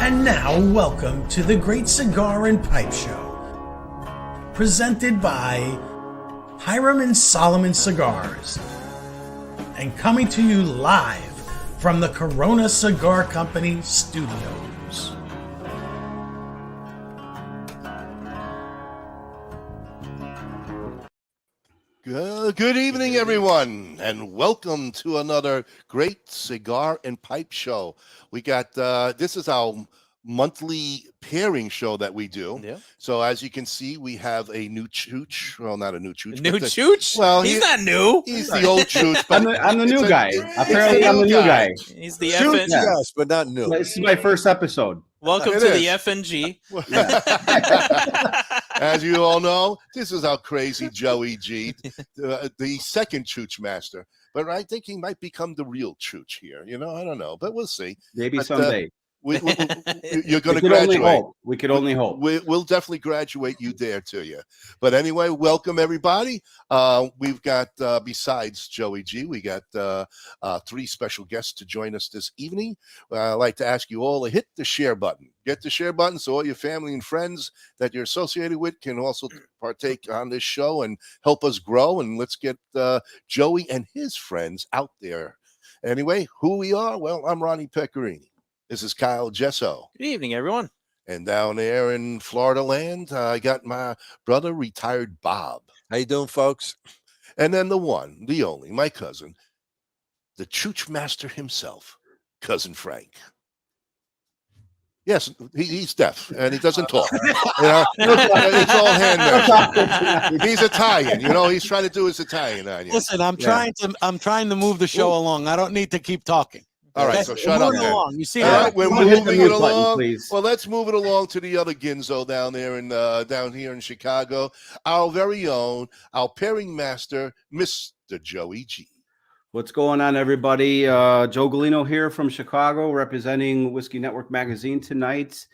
And now, welcome to the Great Cigar and Pipe Show, presented by Hiram and Solomon Cigars, and coming to you live from the Corona Cigar Company studios. Good evening, everyone, and welcome to another Great Cigar and Pipe Show. We got, this is our monthly pairing show that we do. Yeah. So as you can see, we have a new chooch. Well, not a new chooch. New chooch? Well, he's not new. He's the old chooch. But I'm the new guy. Apparently, I'm the new guy. He's the Chooch, FN. Yes, but not new. This is my first episode. Welcome It to is. the FNG. As you all know, this is our crazy Joey G, the second chooch master. But I think he might become the real chooch here. You know, I don't know, but we'll see. Maybe But, someday. You're going to We could only graduate. hope. We could only hope. We'll definitely graduate you there to you. But anyway, welcome everybody. We've got, besides Joey G, we got three special guests to join us this evening. I'd like to ask you all to hit the share button. Get the share button so all your family and friends that you're associated with can also partake on this show and help us grow. And let's get Joey and his friends out there. Anyway, who we are? Well, I'm Ronnie Pecorini. This is Kyle Jesso. Good evening, everyone. And down there in Florida land, I got my brother, retired Bob. How you doing, folks? And then the one, the only, my cousin, the chooch master himself, Cousin Frank. Yes, he's deaf, and he doesn't talk. You know, it's all hand. He's Italian. You know, he's trying to do his Italian on you. Listen, I'm trying to move the show along. I don't need to keep talking. All right, so shut up there. Along. You see All that? right, we're Hit the moving mute it button, along. please. Well, let's move it along to the other Ginzo down there in down here in Chicago. Our very own, our pairing master, Mr. Joey G. What's going on, everybody? Joe Gulino here from Chicago, representing Whiskey Network Magazine tonight.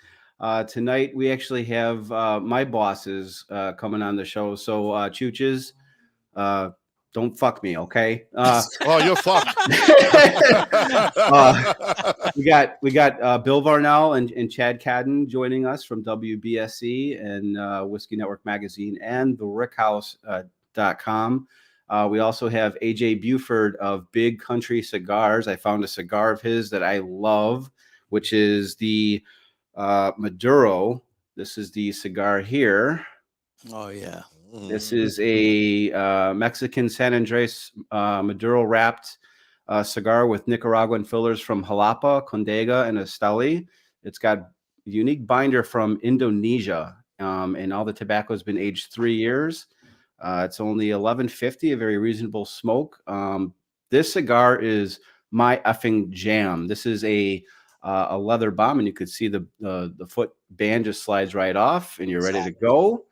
Tonight, we actually have my bosses coming on the show. So, Chooches, don't fuck me, okay? Oh, you're fucked. we got Bill Varnell and Chad Cadden joining us from WBSE and Whiskey Network Magazine and the Rickhouse.com. We also have J Beauford of Big Kuntry Cigars. I found a cigar of his that I love, which is the Maduro. This is the cigar here. Oh yeah. This is a Mexican San Andres Maduro wrapped cigar with Nicaraguan fillers from Jalapa, Condega, and Esteli. It's got unique binder from Indonesia, and all the tobacco has been aged 3 years. It's only $11.50, a very reasonable smoke. This cigar is my effing jam. This is a leather bomb, and you could see the foot band just slides right off, and you're ready to go.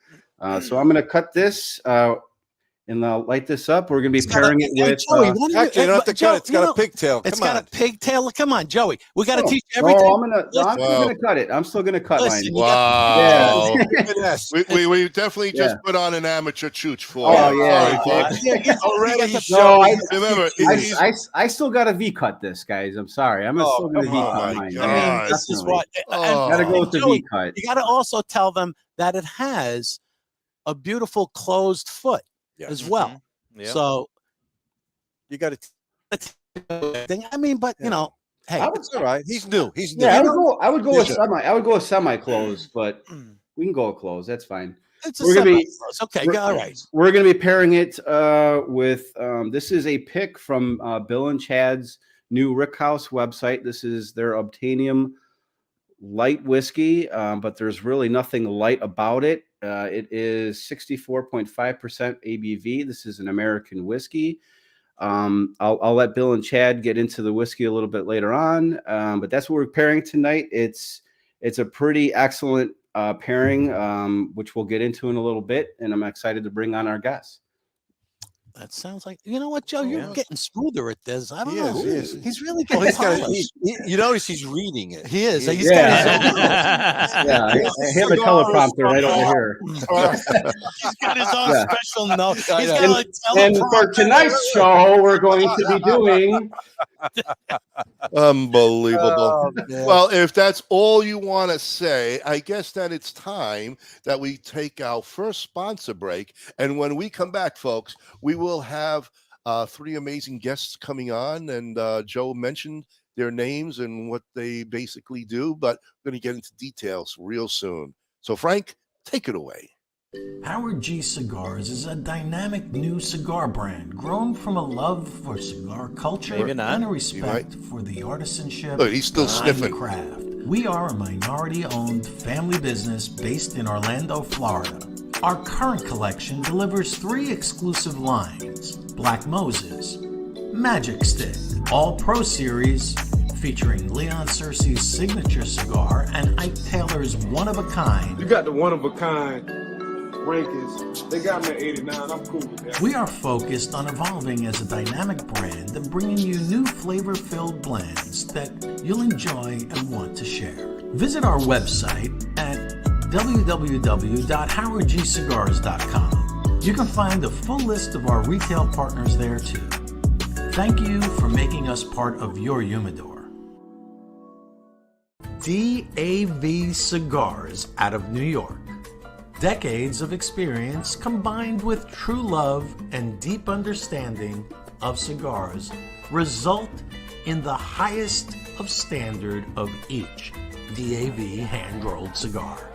So I'm going to cut this and light this up. We're going to be pairing it with. Joey, Actually, you don't have to cut it. It's got a pigtail. It's Come got on. a pigtail. Come on, Joey. We got to teach you everything. I'm still going to cut it. I'm still going to cut mine. Wow. Yes. We definitely just put on an amateur chooch for Oh, you. yeah. Sorry, folks. Already No, Remember, I still got to V cut this, guys. I'm sorry. I'm still going to V cut my mine. God. I mean, this is Definitely. what. Oh. Gotta go with the Joey, V cut. You got to also tell them that it has a beautiful closed foot as well. Yeah. So You got to. I mean, but you know, hey, It's all right. He's new. He's new. Yeah, I would go with Yeah. semi. I would go with semi closed, but we can go with closed. That's fine. it's a we're gonna be- okay. All right. We're going to be pairing it with. This is a pick from Bill and Chad's new Rickhouse website. This is their OBTAINIUM light whiskey, but there's really nothing light about it. It is 64.5% ABV. This is an American whiskey. I'll let Bill and Chad get into the whiskey a little bit later on, but that's what we're pairing tonight. It's a pretty excellent pairing, which we'll get into in a little bit, and I'm excited to bring on our guests. That sounds like, you know what, Joe? You're Yeah. getting smoother at this. I don't He know. is, he is. He's really Well, getting he's got. polished. You notice he's reading it. He is. He He's is. got his own. Yeah, I have a teleprompter right over here. He's got his own Yeah. special note. He's I know. got a And for teleprompter. tonight's show, we're going to be doing. Unbelievable. Oh, man. Well, if that's all you want to say, I guess that it's time that we take our first sponsor break. And when we come back, folks, we will have three amazing guests coming on. And Joe mentioned their names and what they basically do, but we're going to get into details real soon. So, Frank, take it away. Howard G Cigars is a dynamic new cigar brand grown from a love for cigar culture Maybe not. and a You respect for the artisanship Look, he's still and sniffing. craft. We are a minority-owned family business based in Orlando, Florida. Our current collection delivers 3 exclusive lines: Black Moses, Magic Stick, All Pro Series, featuring Leon Searcy's signature cigar and Ike Taylor's one-of-a-kind. You got the one-of-a-kind rankings. They got me at 89. I'm cool with that. We are focused on evolving as a dynamic brand and bringing you new flavor-filled blends that you'll enjoy and want to share. Visit our website at www.howardgcigars.com. You can find a full list of our retail partners there too. Thank you for making us part of your humidor. DAV Cigars out of New York. Decades of experience combined with true love and deep understanding of cigars result in the highest of standard of each DAV hand-rolled cigar.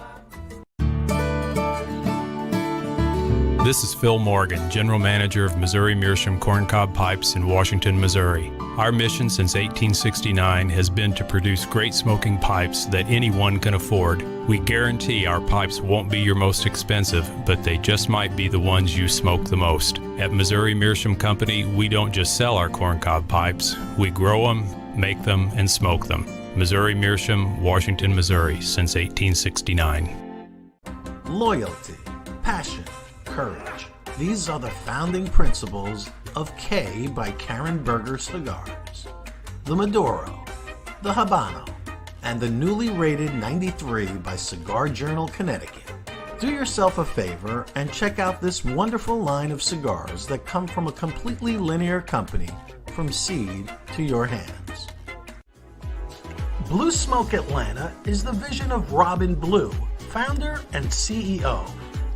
This is Phil Morgan, General Manager of Missouri Meerschaum Corncob Pipes in Washington, Missouri. Our mission since 1869 has been to produce great smoking pipes that anyone can afford. We guarantee our pipes won't be your most expensive, but they just might be the ones you smoke the most. At Missouri Meerschaum Company, we don't just sell our corncob pipes. We grow them, make them, and smoke them. Missouri Meerschaum, Washington, Missouri, since 1869. Loyalty, passion, courage. These are the founding principles of K by Karen Berger Cigars. The Maduro, the Habano, and the newly rated 93 by Cigar Journal Connecticut. Do yourself a favor and check out this wonderful line of cigars that come from a completely linear company from seed to your hands. Blue Smoke Atlanta is the vision of Robin Blue, founder and CEO,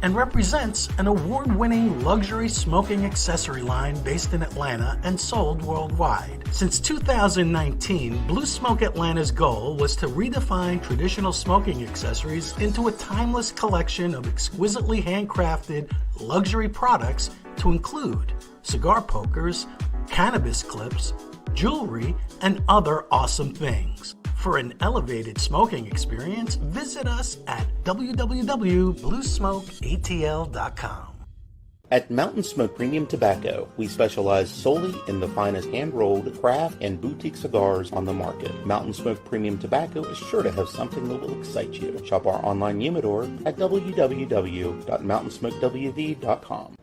and represents an award-winning luxury smoking accessory line based in Atlanta and sold worldwide. Since 2019, Blue Smoke Atlanta's goal was to redefine traditional smoking accessories into a timeless collection of exquisitely handcrafted luxury products to include cigar pokers, cannabis clips, jewelry, and other awesome things. For an elevated smoking experience, visit us at www.bluesmokeatl.com. At Mountain Smoke Premium Tobacco, we specialize solely in the finest hand-rolled, craft, and boutique cigars on the market. Mountain Smoke Premium Tobacco is sure to have something that will excite you. Shop our online humidor at www.mountainsmokewv.com.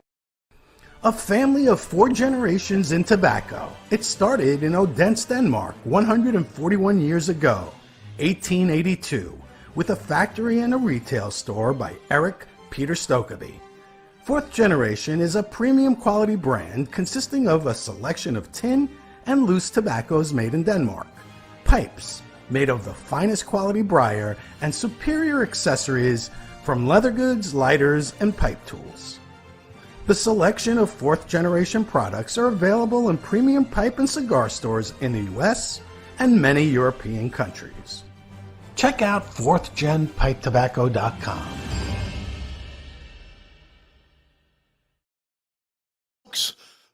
A family of 4 generations in tobacco. It started in Odense, Denmark, 141 years ago, 1882, with a factory and a retail store by Eric Peter Stokeby. 4th Generation is a premium quality brand consisting of a selection of tin and loose tobaccos made in Denmark, pipes made of the finest quality briar, and superior accessories from leather goods, lighters, and pipe tools. The selection of 4th Generation products are available in premium pipe and cigar stores in the US and many European countries. Check out 4thGenPipeTobacco.com.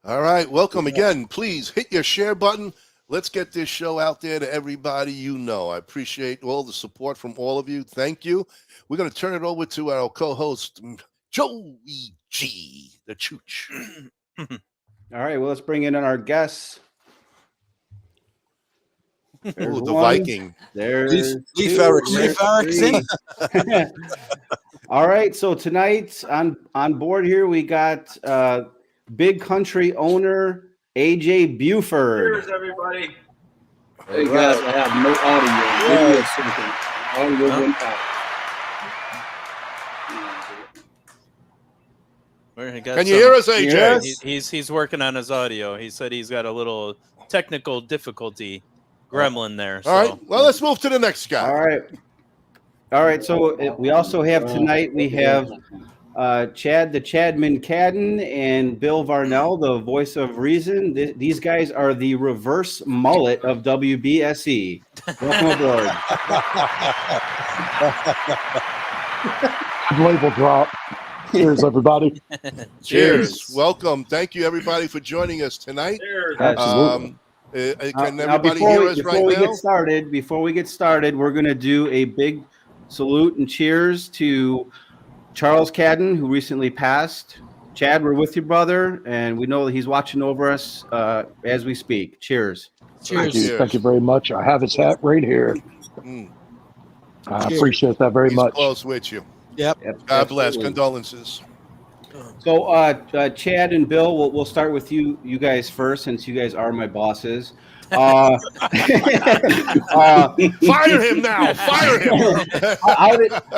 All right, welcome again. Please hit your share button. Let's get this show out there to everybody you know. I appreciate all the support from all of you. Thank you. We're going to turn it over to our co-host, Joey G, the Chooch. All right, well, let's bring in our guests. There's Ooh, the one. Viking. There's Leaf two. Erickson. All right, so tonight on board here we got Big Country owner AJ Beauford. Cheers, everybody. Hey guys, I have no audio. Give me a second. Audio went out. Can you hear us, AJ? Yes. He's working on his audio. He said he's got a little technical difficulty gremlin there. All right. Well, let's move to the next guy. All right. So we also have tonight, we have Chad the Chadman Cadden and Bill Varnell, the voice of reason. These guys are the reverse mullet of WBSE. Welcome aboard. Label drop. Cheers, everybody. Cheers. Welcome. Thank you, everybody, for joining us tonight. Cheers. Can everybody hear us right now? Before we get started, we're going to do a big salute and cheers to Charles Cadden, who recently passed. Chad, we're with you, brother, and we know that he's watching over us as we speak. Cheers. Cheers. Thank you very much. I have his hat right here. I appreciate that very much. Close with you. Yep. God bless. Condolences. So, Chad and Bill, we'll start with you guys first, since you guys are my bosses. Fire him now! Fire him!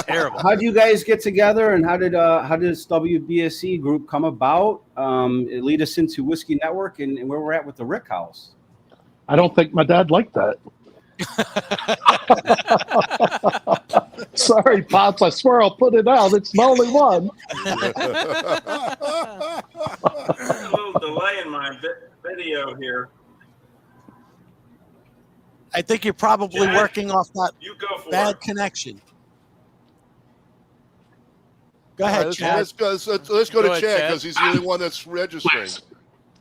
Terrible. How did you guys get together, and how did this WBSE group come about? It lead us into Whiskey Network and where we're at with the Rickhouse. I don't think my dad liked that. Sorry, Pops. I swear I'll put it out. It's the only one. A little delay in my video here. I think you're probably Chad, working off that You go for bad it. connection. Go ahead, Let's Chad. go to Chad, because he's the only one that's registering.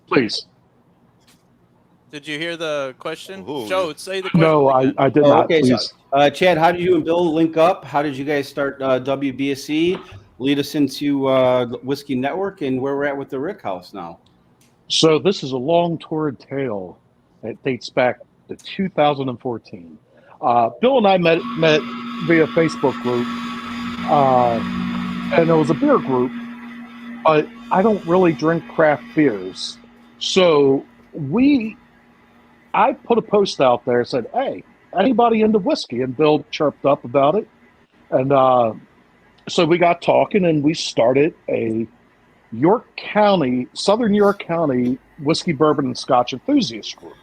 Please. Did you hear the question? Ooh. Joe, say the question. No, I did not. Okay, Please. so, Chad, how did you and Bill link up? How did you guys start WBSE? Lead us into Whiskey Network and where we're at with the Rickhouse now. So this is a long torrid tale that dates back to 2014. Bill and I met via Facebook group, and it was a beer group, but I don't really drink craft beers. So I put a post out there and said, hey, anybody into whiskey? And Bill chirped up about it. And so we got talking, and we started a Southern York County whiskey, bourbon, and Scotch enthusiast group.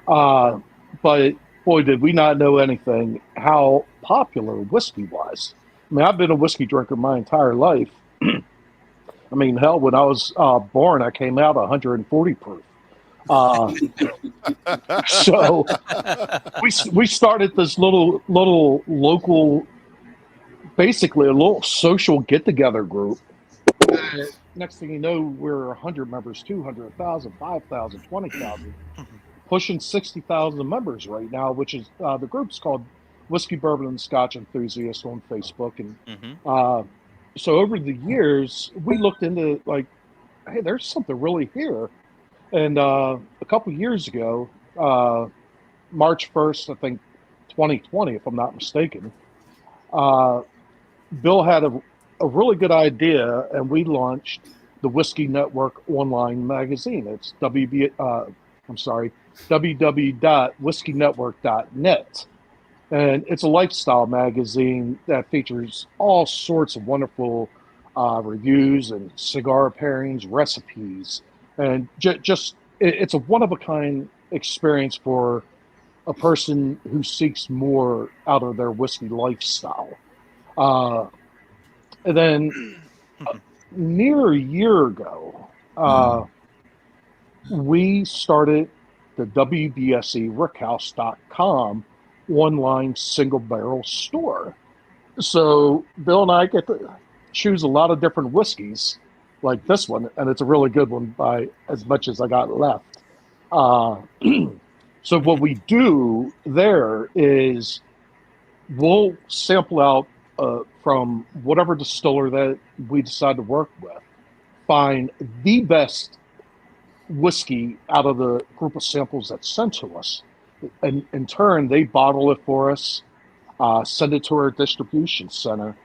But boy, did we not know anything how popular whiskey was. I mean, I've been a whiskey drinker my entire life. I mean, hell, when I was born, I came out 140 proof. So we started this little local, basically a little social get-together group. Next thing you know, we're 100 members, 200, 1,000, 5,000, 20,000, pushing 60,000 members right now, which is the group's called Whiskey, Bourbon, and Scotch Enthusiasts on Facebook. And so over the years, we looked into like, hey, there's something really here. And a couple years ago, March 1st, I think 2020, if I'm not mistaken, Bill had a really good idea, and we launched the Whiskey Network online magazine. It's www.whiskeynetwork.net. And it's a lifestyle magazine that features all sorts of wonderful reviews and cigar pairings, recipes, and it's a one-of-a-kind experience for a person who seeks more out of their whiskey lifestyle. And then near a year ago, we started the WBSE Rickhouse.com online single barrel store. So Bill and I get to choose a lot of different whiskeys like this one, and it's a really good one by as much as I got left. So what we do there is we'll sample out from whatever distiller that we decide to work with, find the best whiskey out of the group of samples that's sent to us. And in turn, they bottle it for us, send it to our distribution center.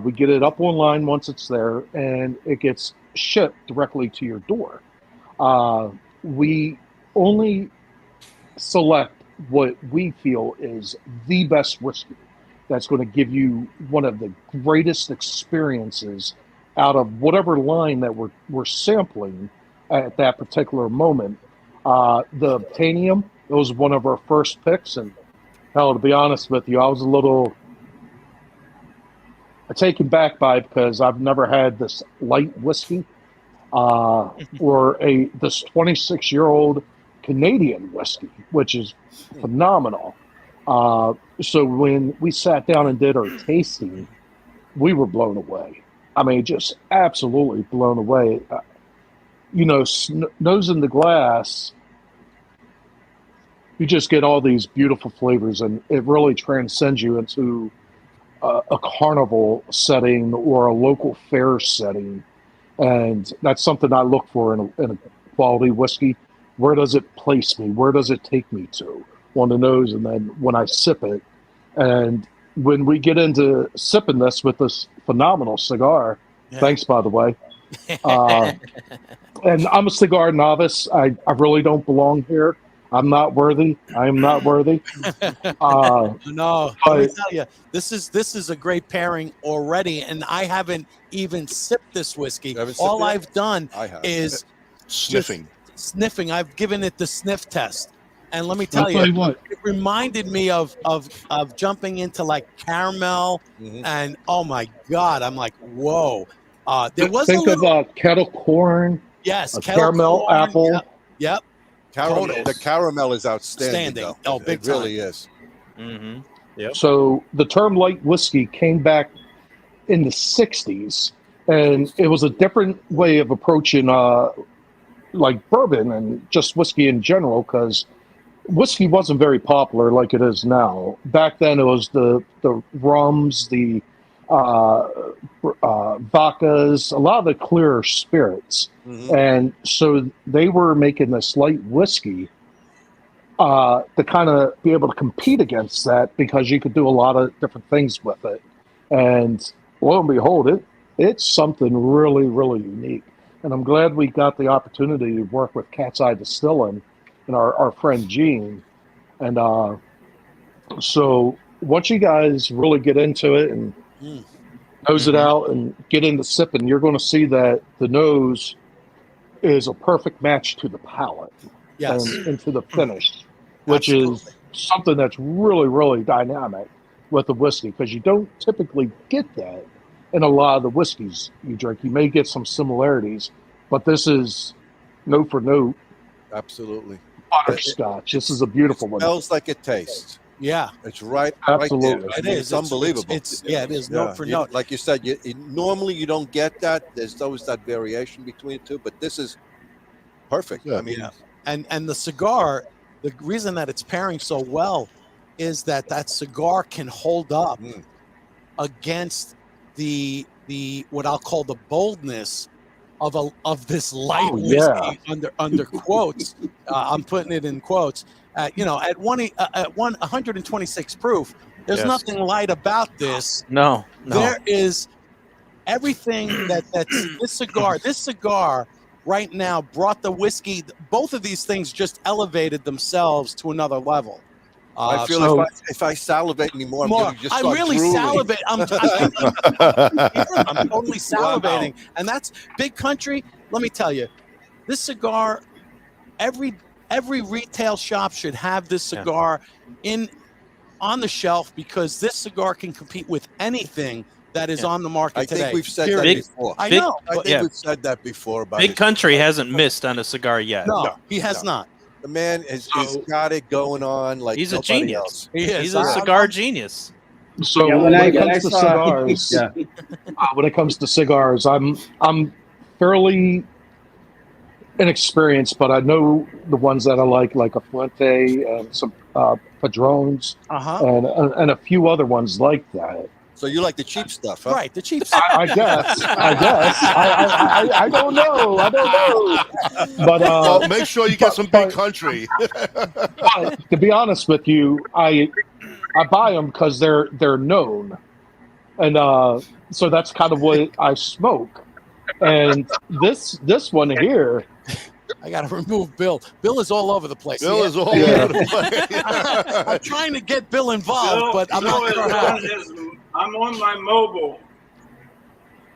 We get it up online once it's there, and it gets shipped directly to your door. We only select what we feel is the best whiskey that's going to give you one of the greatest experiences out of whatever line that we're sampling at that particular moment. The OBTAINIUM, it was one of our first picks, and hell, to be honest with you, I was a little taken back by it because I've never had this light whiskey or this 26-year-old Canadian whiskey, which is phenomenal. So when we sat down and did our tasting, we were blown away. I mean, just absolutely blown away. Nose in the glass, you just get all these beautiful flavors, and it really transcends you into a carnival setting or a local fair setting. And that's something I look for in a quality whiskey. Where does it place me? Where does it take me to on the nose? And then when I sip it, and when we get into sipping this with this phenomenal cigar, thanks, by the way. And I'm a cigar novice. I really don't belong here. I'm not worthy. I am not worthy. No, let me tell you, this is a great pairing already, and I haven't even sipped this whiskey. All I've done is sniffing. I've given it the sniff test, and let me tell you what, it reminded me of jumping into like caramel, and oh my god, I'm like, whoa. There was think of kettle corn. Yes, caramel corn, apple. Yep. The caramel is outstanding. Standing. Oh, big time. It really is. Yep. So the term light whiskey came back in the 60s, and it was a different way of approaching like bourbon and just whiskey in general, because whiskey wasn't very popular like it is now. Back then it was the rums, the vodkas, a lot of the clearer spirits. And so they were making this light whiskey to kind of be able to compete against that, because you could do a lot of different things with it. And lo and behold, it's something really, really unique. And I'm glad we got the opportunity to work with Cat's Eye Distilling and our friend Gene. And so once you guys really get into it and nose it out and get into sipping, you're going to see that the nose is a perfect match to the palate. Yes. And to the finish, which is something that's really, really dynamic with the whiskey, because you don't typically get that in a lot of the whiskeys you drink. You may get some similarities, but this is note for note. Absolutely. Butterscotch. This is a beautiful one. Smells like it tastes. Yeah. It's right. Absolutely. Right there. It's unbelievable. It is note for note. Like you said, normally you don't get that. There's always that variation between the two, but this is perfect. Yeah. I mean, and the cigar, the reason that it's pairing so well is that cigar can hold up against the what I'll call the boldness of this light whiskey under quotes. I'm putting it in quotes. At 126 proof, there's nothing light about this. No. There is everything that's this cigar right now brought the whiskey. Both of these things just elevated themselves to another level. I feel if I salivate anymore, I'm really salivating. I'm totally salivating. Wow. And that's Big Country. Let me tell you, this cigar, every retail shop should have this cigar on the shelf, because this cigar can compete with anything that is on the market today. I think we've said that before. I know. I think we've said that before. About Big Country hasn't missed on a cigar yet. No, he has not. The man has got it going on like he's a nobody genius. Else. He's a cigar genius. So when it comes to cigars, when it comes to cigars, I'm fairly inexperienced, but I know the ones that I like a Fuente and some Padrones, and a few other ones like that. So you like the cheap stuff, huh? Right, the cheap stuff. I guess. I don't know. But well, make sure you get some Big Country. But to be honest with you, I buy them because they're known, and so that's kind of what I smoke. And this one here, I got to remove Bill. Bill is all over the place. Bill is all over the place. I'm trying to get Bill involved, but I'm not sure how. I'm on my mobile.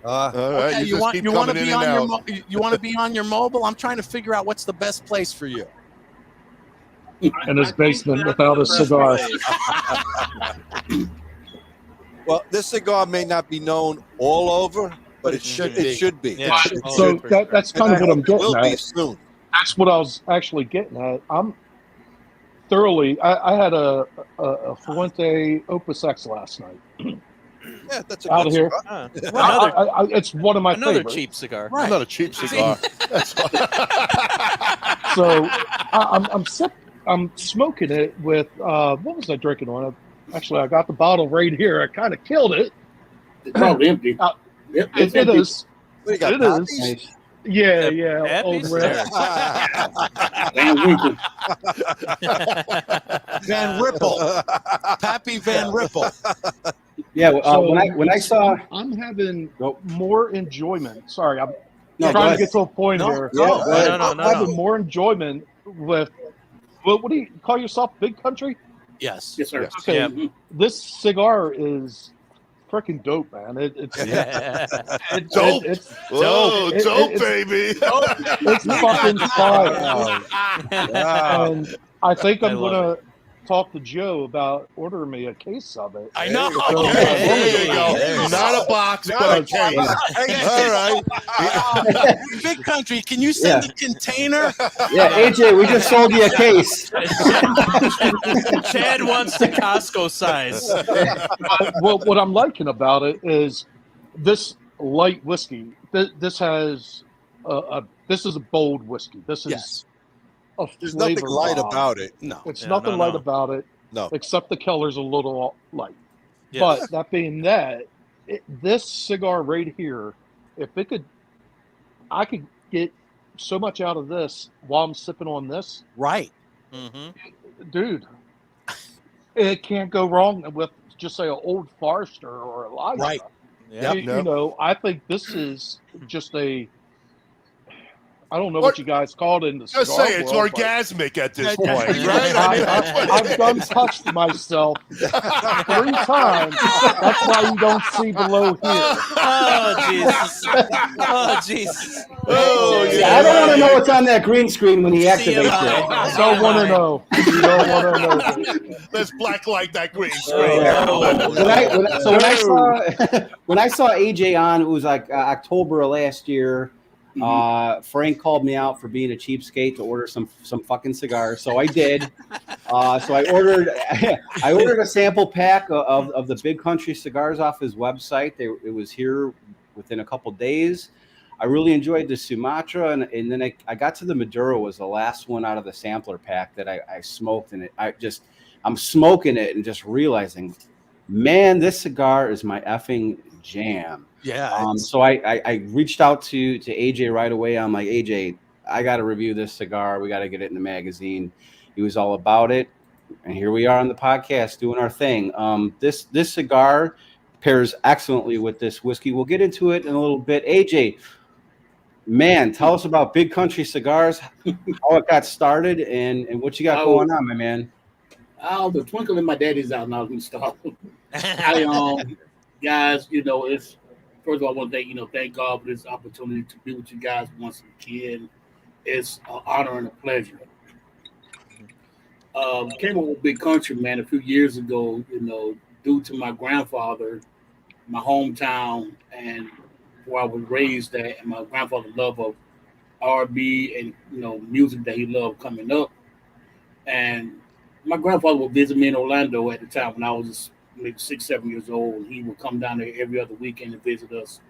All right, Okay, you want to be on your you want to be on your mobile? I'm trying to figure out what's the best place for you. in his basement without a cigar. Well, this cigar may not be known all over, but it should be. It should be. Yeah. So that's kind of what I'm getting will be at. soon. That's what I was actually getting at. I'm thoroughly. I had a Fuente Opus X last night. Yeah, that's a Out good of here. cigar. It's one of my Another favorites. cheap cigar. Right. Not a cheap cigar. So I'm smoking it with what was I drinking on? Actually, I got the bottle right here. I kind of killed it. It's probably empty. It is. What, you got It poppies? is. Yeah. Happy Old Red. Van Ripple, Pappy Van Ripple. Yeah, So when I saw, I'm having Go. more enjoyment. Sorry, I'm No, go trying to ahead. get to a point No, here. go. No. I'm having more enjoyment with. What do you call yourself? Big Country? Yes. Yes, sir. Okay, Yeah. this cigar is freaking dope, man. It's Dope. It's Whoa, It- dope, it's- baby. it's fucking fire. Wow. And I think I I'm love gonna talk to Joe about ordering me a case of it. I know. There you go. There you Not a box, but a case. All right. Big Country, can you send a container? yeah, AJ, we just sold you a case. Chad wants the Costco size. Well, what I'm liking about it is this light whiskey. This has this is a bold whiskey. This is Yes. a There's nothing flavor light bomb. about it. No. It's Yeah, nothing no, light no. about it. No. Except the color's a little light. Yes. But that being that, this cigar right here, I could get so much out of this while I'm sipping on this, Right. dude. It can't go wrong with just say an Old Forester or a Liza. Right. Yeah. You know, I think this is just I don't know what you guys call it in the cigar Just say it's world, but orgasmic at this Yeah, point, yeah. right? I mean, that's what I've done touched myself 3 times. That's why you don't see below here. Oh Jesus! Oh Jesus! Oh, Yeah, I don't want to know what's on that green screen when he activates it. I don't want to know. You don't want to know. Let's blacklight that green screen. When I saw AJ on, it was like October of last year. Frank called me out for being a cheapskate to order some fucking cigars, so I did. So I ordered a sample pack of the Big Country cigars off his website. It was here within a couple days. I really enjoyed the Sumatra, and then I got to the Maduro, was the last one out of the sampler pack that I smoked, and I'm smoking it and just realizing, man, this cigar is my effing jam. Yeah. So I reached out to AJ right away. I'm like, AJ, I got to review this cigar. We got to get it in the magazine. He was all about it, and here we are on the podcast doing our thing. This cigar pairs excellently with this whiskey. We'll get into it in a little bit. AJ, man, tell us about Big Country Cigars, how it got started, and what you got going on, my man. Oh, the twinkle in my daddy's eye now we start. Guys, it's first of all I want to thank God for this opportunity to be with you guys once again. It's an honor and a pleasure. Came up with Big Country, man, a few years ago, due to my grandfather, my hometown, and where I was raised at, and my grandfather's love of R&B and music that he loved coming up. And my grandfather would visit me in Orlando at the time when I was maybe 6, 7 years old. He would come down there every other weekend to visit us.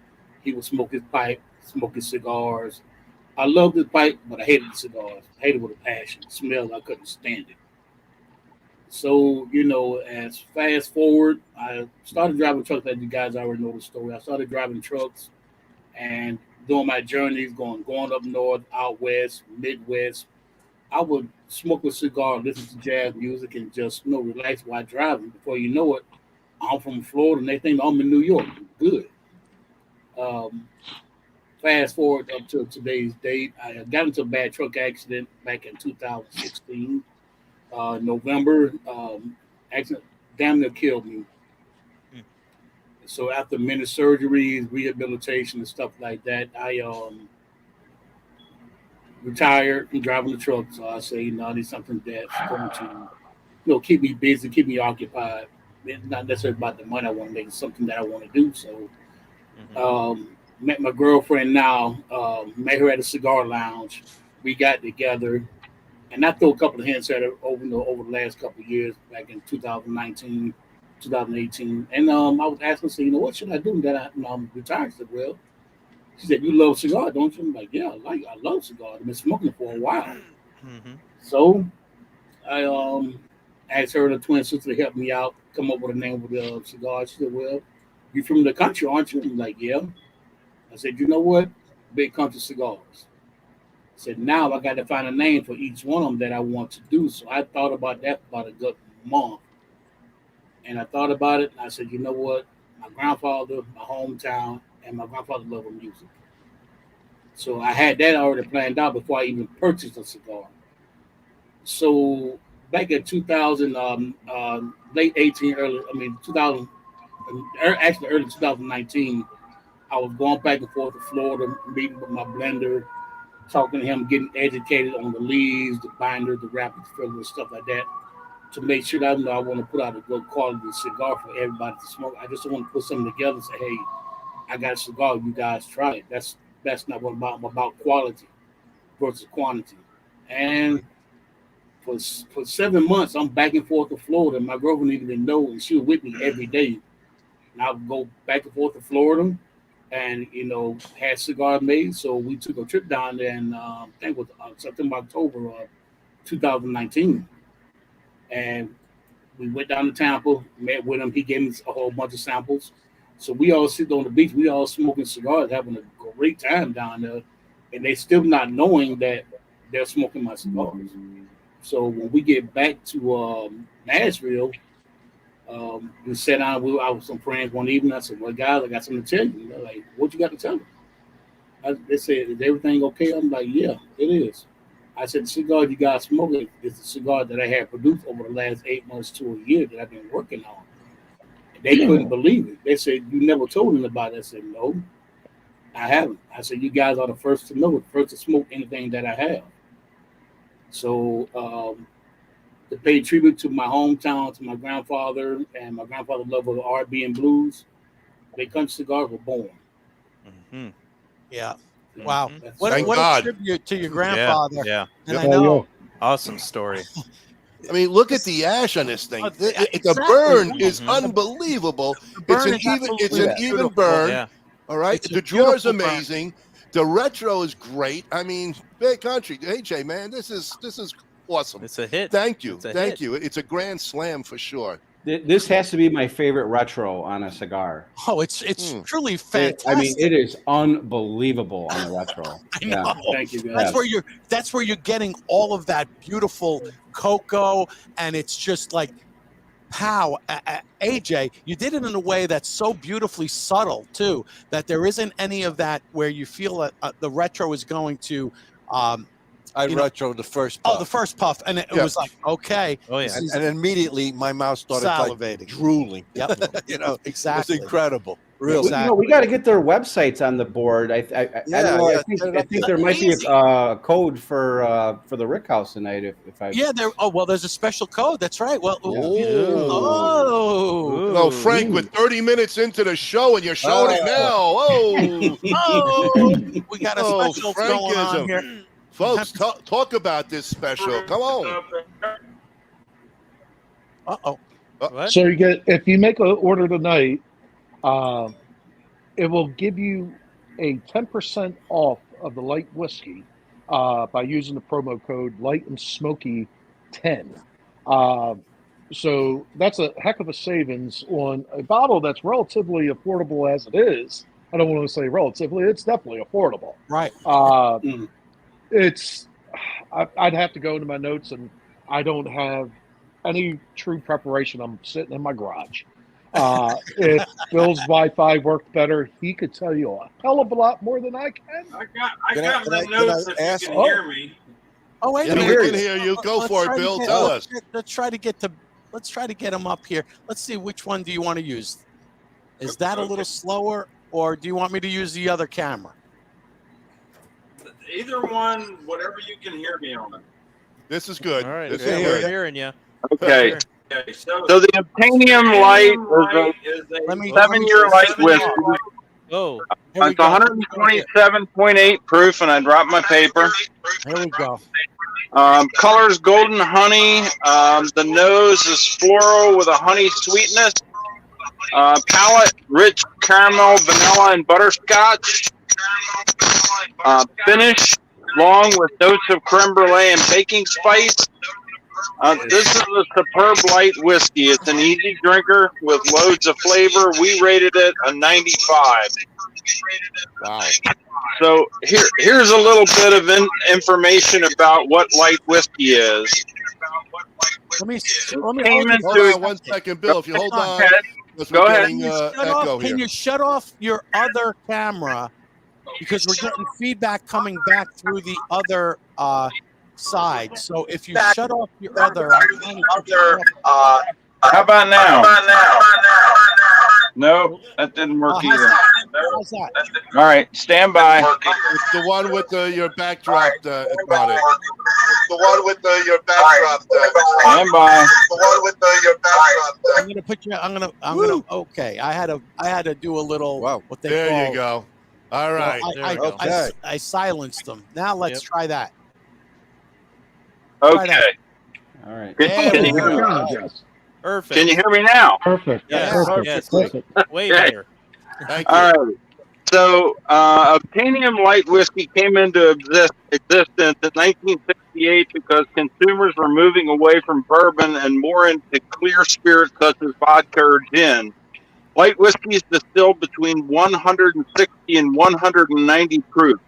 He would smoke his pipe, smoke his cigars. I loved his pipe, but I hated the cigars. I hated it with a passion. The smell, I couldn't stand it. So, as fast forward, I started driving trucks, as you guys already know the story. I started driving trucks and doing my journeys, going up north, out west, Midwest. I would smoke a cigar, listen to jazz music, and just relax while driving. Before you know it, I'm from Florida, and they think I'm in New York. Good. fast forward up to today's date, I got into a bad truck accident back in 2016, November. Accident damn near killed me. So after many surgeries, rehabilitation, and stuff like that, I retired from driving the truck. So I say, I need something that's going to, keep me busy, keep me occupied. It's not necessarily about the money I want to make. It's something that I want to do. So, met my girlfriend now. Met her at a cigar lounge. We got together, and I threw a couple of hints at her over the last couple of years, back in 2019, 2018. And I was asking her, what should I do that I'm retired? I said, well, she said, you love cigars, don't you? I'm like, yeah, I love cigars. I've been smoking for a while. So I asked her and the twin sister to help me out, come up with a name for the cigar. She said, well, you from the country, aren't you? I'm like, yeah. I said, you know what? Big Country Cigars. I said, now I got to find a name for each one of them that I want to do. So I thought about that for about a good month. And I thought about it, and I said, you know what? My grandfather, my hometown, and my grandfather loved music. So I had that already planned out before I even purchased a cigar. So back in 2000, late 18, early 2000, actually early 2019, I was going back and forth to Florida, meeting with my blender, talking to him, getting educated on the leaves, the binder, the wrapper, the filler, stuff like that, to make sure that I know I want to put out a good quality cigar for everybody to smoke. I just don't want to put something together and say, hey, I got a cigar, you guys try it. That's not what I'm about quality versus quantity. And for 7 months, I'm back and forth to Florida. My girlfriend didn't even know, and she was with me every day. And I would go back and forth to Florida and, had cigars made. So we took a trip down there, and I think it was September, October of 2019. And we went down to Tampa, met with him. He gave us a whole bunch of samples. So we all sit on the beach. We all smoking cigars, having a great time down there. And they still not knowing that they're smoking my cigars. So when we get back to Nashville, we sat down. I was with some friends one evening. I said, well, guys, I got something to tell you. They're like, what you got to tell them? They said, is everything okay? I'm like, yeah, it is. I said, the cigar you guys smoking is the cigar that I had produced over the last 8 months to a year that I've been working on. They couldn't believe it. They said, you never told them about it. I said, no, I haven't. I said, you guys are the first to know, the first to smoke anything that I have. So to pay tribute to my hometown, to my grandfather, and my grandfather loved of R&B and blues, Big Country Cigars were born. Mm-hmm. Yeah. Wow. What God. a tribute to your grandfather. Yeah. And I know. Awesome story. I mean, look at the ash on this thing. Exactly. The burn is unbelievable. burn It's an even burn. Yeah. All right. It's a The drawer is beautiful burn. amazing. The retro is great. I mean, Big Country. Hey, Jay, man, this is awesome. It's a hit. Thank you. It's a Thank hit. you. It's a grand slam for sure. This has to be my favorite retro on a cigar. Oh, it's truly fantastic. I mean, it is unbelievable on the retro. I know. Thank you, guys. That's where you're getting all of that beautiful cocoa, and it's just like, how AJ, you did it in a way that's so beautifully subtle too, that there isn't any of that where you feel that the retro is going to. I retro the first puff. Oh, the first puff, and it was like, okay. Oh yeah. And immediately my mouth started Salivating. like drooling. Yep. Exactly. It's incredible. Really. Exactly. We got to get their websites on the board. I don't know. I think there might be a code for the Rickhouse tonight. If I there's a special code. That's right. Well, No, Frank, with 30 minutes into the show and you're showing it now. We got a special going on here. Folks, talk about this special. Come on. What? So you get, if you make an order tonight, it will give you a 10% off of the light whiskey by using the promo code Light and Smoky 10. So that's a heck of a savings on a bottle that's relatively affordable as it is. I don't want to say relatively; it's definitely affordable. Right. I'd have to go into my notes, and I don't have any true preparation. I'm sitting in my garage. If Bill's Wi-Fi worked better, he could tell you a hell of a lot more than I can. I got my notes if you can hear me. Oh wait Yeah, a we minute. can hear you. Go Let's for try it, to Bill. get- Tell let's us. Let's try to get him up here. Let's see, which one do you want to use? Is that a little slower, or do you want me to use the other camera? Either one, whatever you can hear me on. This is good. All right, This yeah, is we're good. hearing you. Okay. Okay, So the Obtainium Light is a Let me- 7-year light whiskey. Oh, Here we It's go. 127.8 proof, and I dropped my paper. Here we go. Color's golden honey. The nose is floral with a honey sweetness. Palate, rich caramel, vanilla, and butterscotch. Finish, long with notes of creme brulee and baking spice. This is a superb light whiskey. It's an easy drinker with loads of flavor. We rated it a 95. Wow. So here's a little bit of information about what light whiskey is. Let me Came hold it. Hold on 1 second, Bill. If you hold on, because Go we're ahead. getting echo here. Can you shut off your other camera, because we're getting feedback coming back through the other side. So if you shut off your other, How about now? No, that didn't work either. how's that? All right, stand by. It's the one with your backdrop on it. The one with your backdrop. Stand by. The one with your backdrop. I'm gonna put you. I'm gonna. Okay, I had to do a little. What they There call, you go. All right. Well, I silenced them. Now let's try that. Okay. All right. Can you hear me? perfect. Can you hear me now? Perfect. Yes, Perfect. yes. Way better. Thank you. All right. So, Obtainium Light Whiskey came into existence in 1968 because consumers were moving away from bourbon and more into clear spirits such as vodka or gin. Light whiskey is distilled between 160 and 190 proof.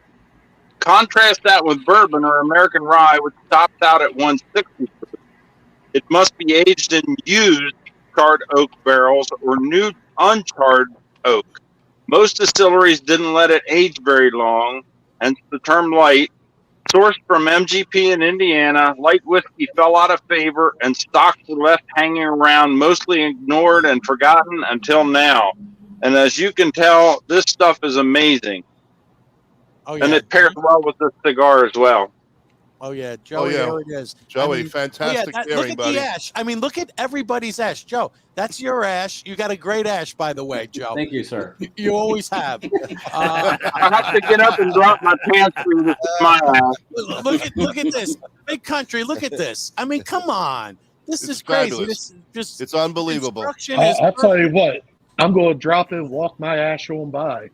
Contrast that with bourbon or American rye, which tops out at 160 proof. It must be aged in used charred oak barrels or new uncharred oak. Most distilleries didn't let it age very long, hence the term light. Sourced from MGP in Indiana, light whiskey fell out of favor and stocks were left hanging around, mostly ignored and forgotten until now. And as you can tell, this stuff is amazing. Oh yeah. And it pairs well with this cigar as well. Oh yeah, Joey. yeah. There it is. Joey, fantastic look pairing, at buddy. the ash. I mean, look at everybody's ash. Joe, that's your ash. You got a great ash, by the way, Joe. Thank you, sir. You always have. I have to get up and drop my pants through this my ass. Look at this. Big Country, look at this. I mean, come on. This It's is crazy. fabulous. This is just It's unbelievable. construction is I'll tell you what. I'm going to drop it and walk my ash on by.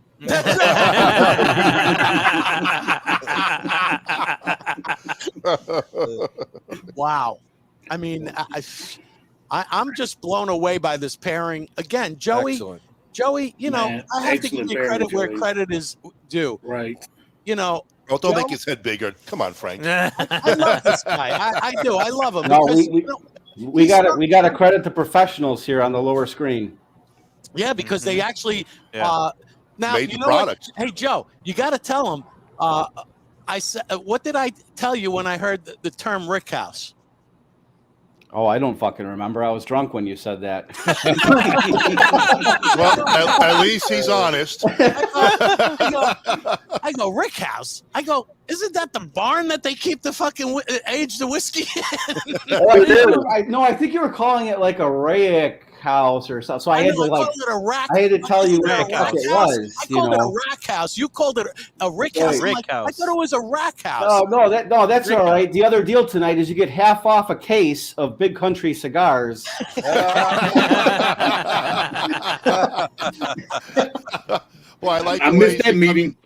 Wow. I mean, I'm just blown away by this pairing. Again, Joey, Excellent. Joey, you know, Man, I have to give excellent you pairing, credit where Joey. credit is due. Right. You know, Oh, don't Joe, make his head bigger. Come on, Frank. I love this guy. I do. I love him. No, because, we got to credit the professionals here on the lower screen. yeah, because they actually Yeah. now Made you the know what? product. Hey Joe, you got to tell them. I said, what did I tell you when I heard the term Rickhouse? Oh, I don't fucking remember. I was drunk when you said that. Well, at least he's honest. I go Rickhouse. I go, isn't that the barn that they keep the fucking age the whiskey in? I think you were calling it like a rack house or something. So I had to like, called it a rack. I had to tell you I what called it was. I You called it a know. rack house. You called it a rick house. I'm like, I thought it was a rack house. No, that's all right. The other deal tonight is you get half off a case of Big Kuntry Cigars. Well, I like. I the way missed that meeting.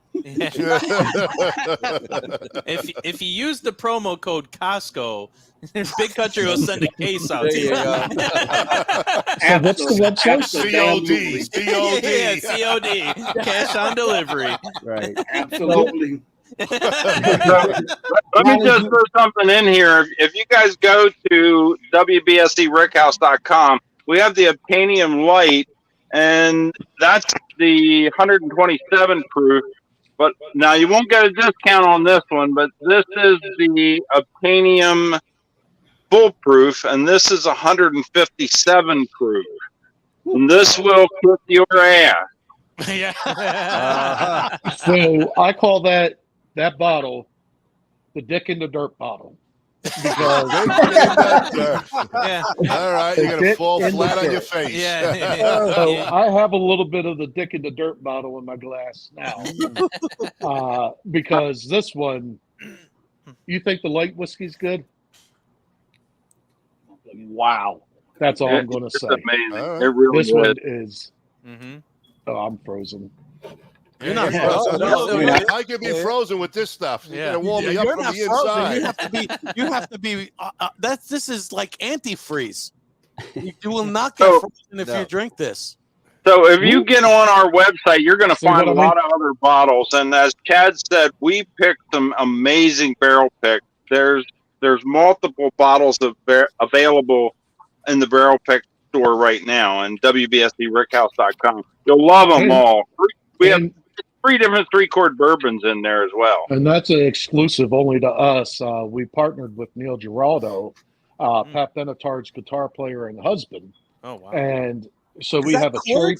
If you use the promo code Costco, Big Country will send a case out to you. So what's the website? COD. Yeah, COD, cash on delivery. Right. Absolutely. Let me just throw something in here. If you guys go to WBSE Rickhouse.com, we have the Obtainium Light and that's the 127 proof. But now you won't get a discount on this one, but this is the OBTAINIUM full proof, and this is 157 proof. And this will kick your ass. Yeah. So I call that bottle the dick in the dirt bottle. Because Yeah. All right, you're gonna Dick fall in the flat on dirt. your face. Yeah. So I have a little bit of the dick in the dirt bottle in my glass now, because this one. You think the light whiskey's good? Wow, that's all I'm going to It's say. amazing. All right. It really This is. one is. Mm-hmm. Oh, I'm frozen. You're not not frozen. frozen. No, I could be frozen with this stuff. You're gonna warm me up You're from not the frozen. inside. You have to be. This is like antifreeze. You will not get frozen if you drink this. So if you get on our website, you're going to find a lot of other bottles. And as Chad said, we picked some amazing barrel picks. There's multiple bottles available in the barrel pick store right now, and WBSERickhouse.com. You'll love them all. We have 3 different 3-quart bourbons in there as well. And that's an exclusive only to us. We partnered with Neil Giraldo, Pat Benatar's guitar player and husband. Oh, wow. And so we have a cherry.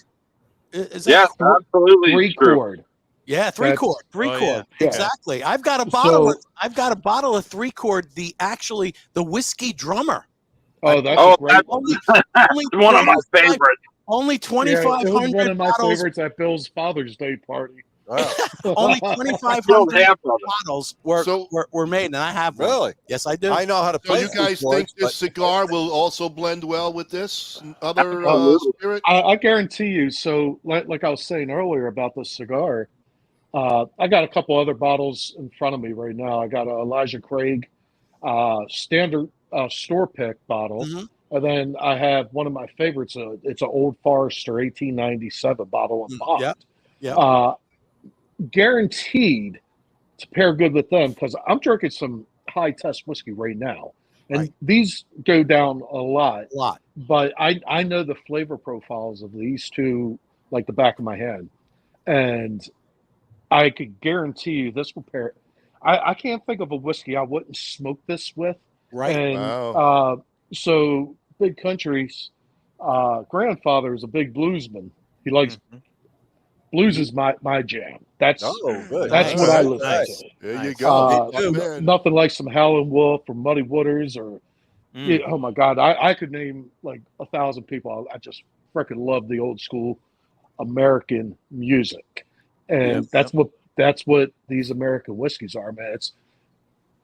Is Yes, absolutely. 3-quart. Yeah, 3-quart. 3-quart. Yeah. Exactly. I've got a bottle. So- I've got a bottle of 3-quart. The whiskey drummer. Oh, that's a great Only one of my favorites. Only Yeah, 2,500 it was one of my bottles. favorites at Bill's Father's Day party. Only 2,500 bottles were made, and I have one. Really? Yes, I do. I know how to So play. you guys think this cigar will also blend well with this other spirit? I guarantee you. So, like I was saying earlier about the cigar, I got a couple other bottles in front of me right now. I got a Elijah Craig standard store pick bottle, and then I have one of my favorites. It's an Old Forester 1897 bottle of bond. Yeah. Guaranteed to pair good with them, because I'm drinking some high test whiskey right now, and these go down a lot. But I know the flavor profiles of these two like the back of my hand, and I could guarantee you this will pair. I can't think of a whiskey I wouldn't smoke this with. Right. And so Big Country's grandfather is a big bluesman. He likes blues is my jam. That's good. That's what I listen to. There you go. Nothing like some Howlin' Wolf or Muddy Waters or oh my God, I could name like 1,000 people. I just freaking love the old school American music, and that's what these American whiskeys are, man. It's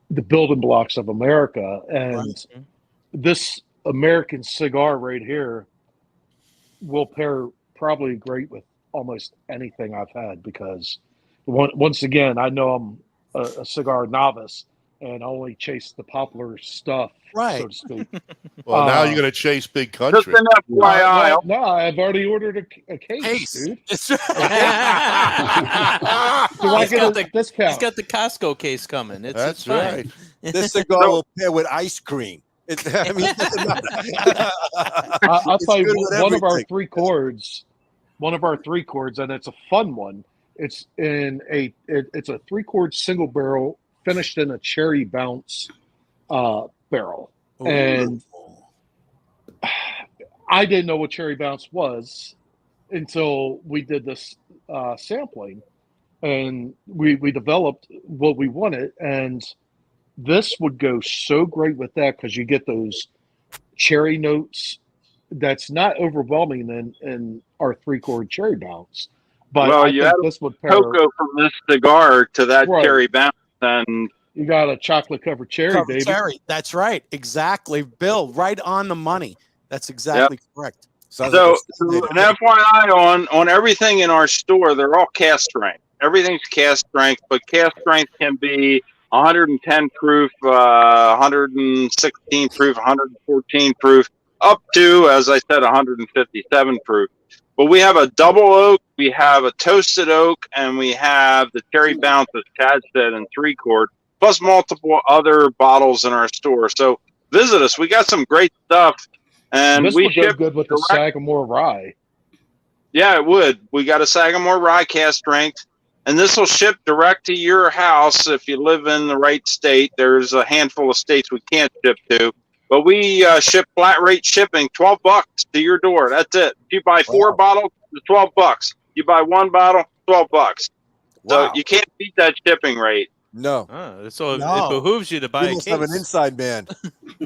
the building blocks of America, and this American cigar right here will pair probably great with almost anything I've had, because once again, I know I'm a cigar novice and I only chase the popular stuff, so to speak. Well, now you're going to chase Big Country. Just an FYI. No, I've already ordered a case, dude. Do I get a discount? He's got the Costco case coming. It's fine. right. This cigar will pair with ice cream. I'll tell you, one of our 3-quarts, and it's a fun one. It's in it's a 3-quart single barrel finished in a cherry bounce barrel. Ooh. And I didn't know what cherry bounce was until we did this sampling, and we developed what we wanted, and this would go so great with that, because you get those cherry notes that's not overwhelming in our 3-quart cherry bounce. But well, I you think add this would pair. cocoa from this cigar to that cherry bounce, and you got a chocolate covered cherry, baby. Cherry. That's right. Exactly. Bill, right on the money. That's exactly correct. So an FYI on everything in our store, they're all cast strength. Everything's cast strength, but cast strength can be 110 proof, 116 proof, 114 proof, up to, as I said, 157 proof. But we have a double oak, we have a toasted oak, and we have the cherry bounce, as Chad said, in 3-quart, plus multiple other bottles in our store. So visit us. We got some great stuff, and this we would go ship good with the Sagamore rye. Yeah, it would. We got a Sagamore rye cast strength, and this will ship direct to your house if you live in the right state. There's a handful of states we can't ship to, but we ship flat rate shipping, $12 to your door. That's it. If you buy 4 bottles, it's $12. You buy 1 bottle, $12. So you can't beat that shipping rate. No. So it behooves you to buy a must case. have an inside man.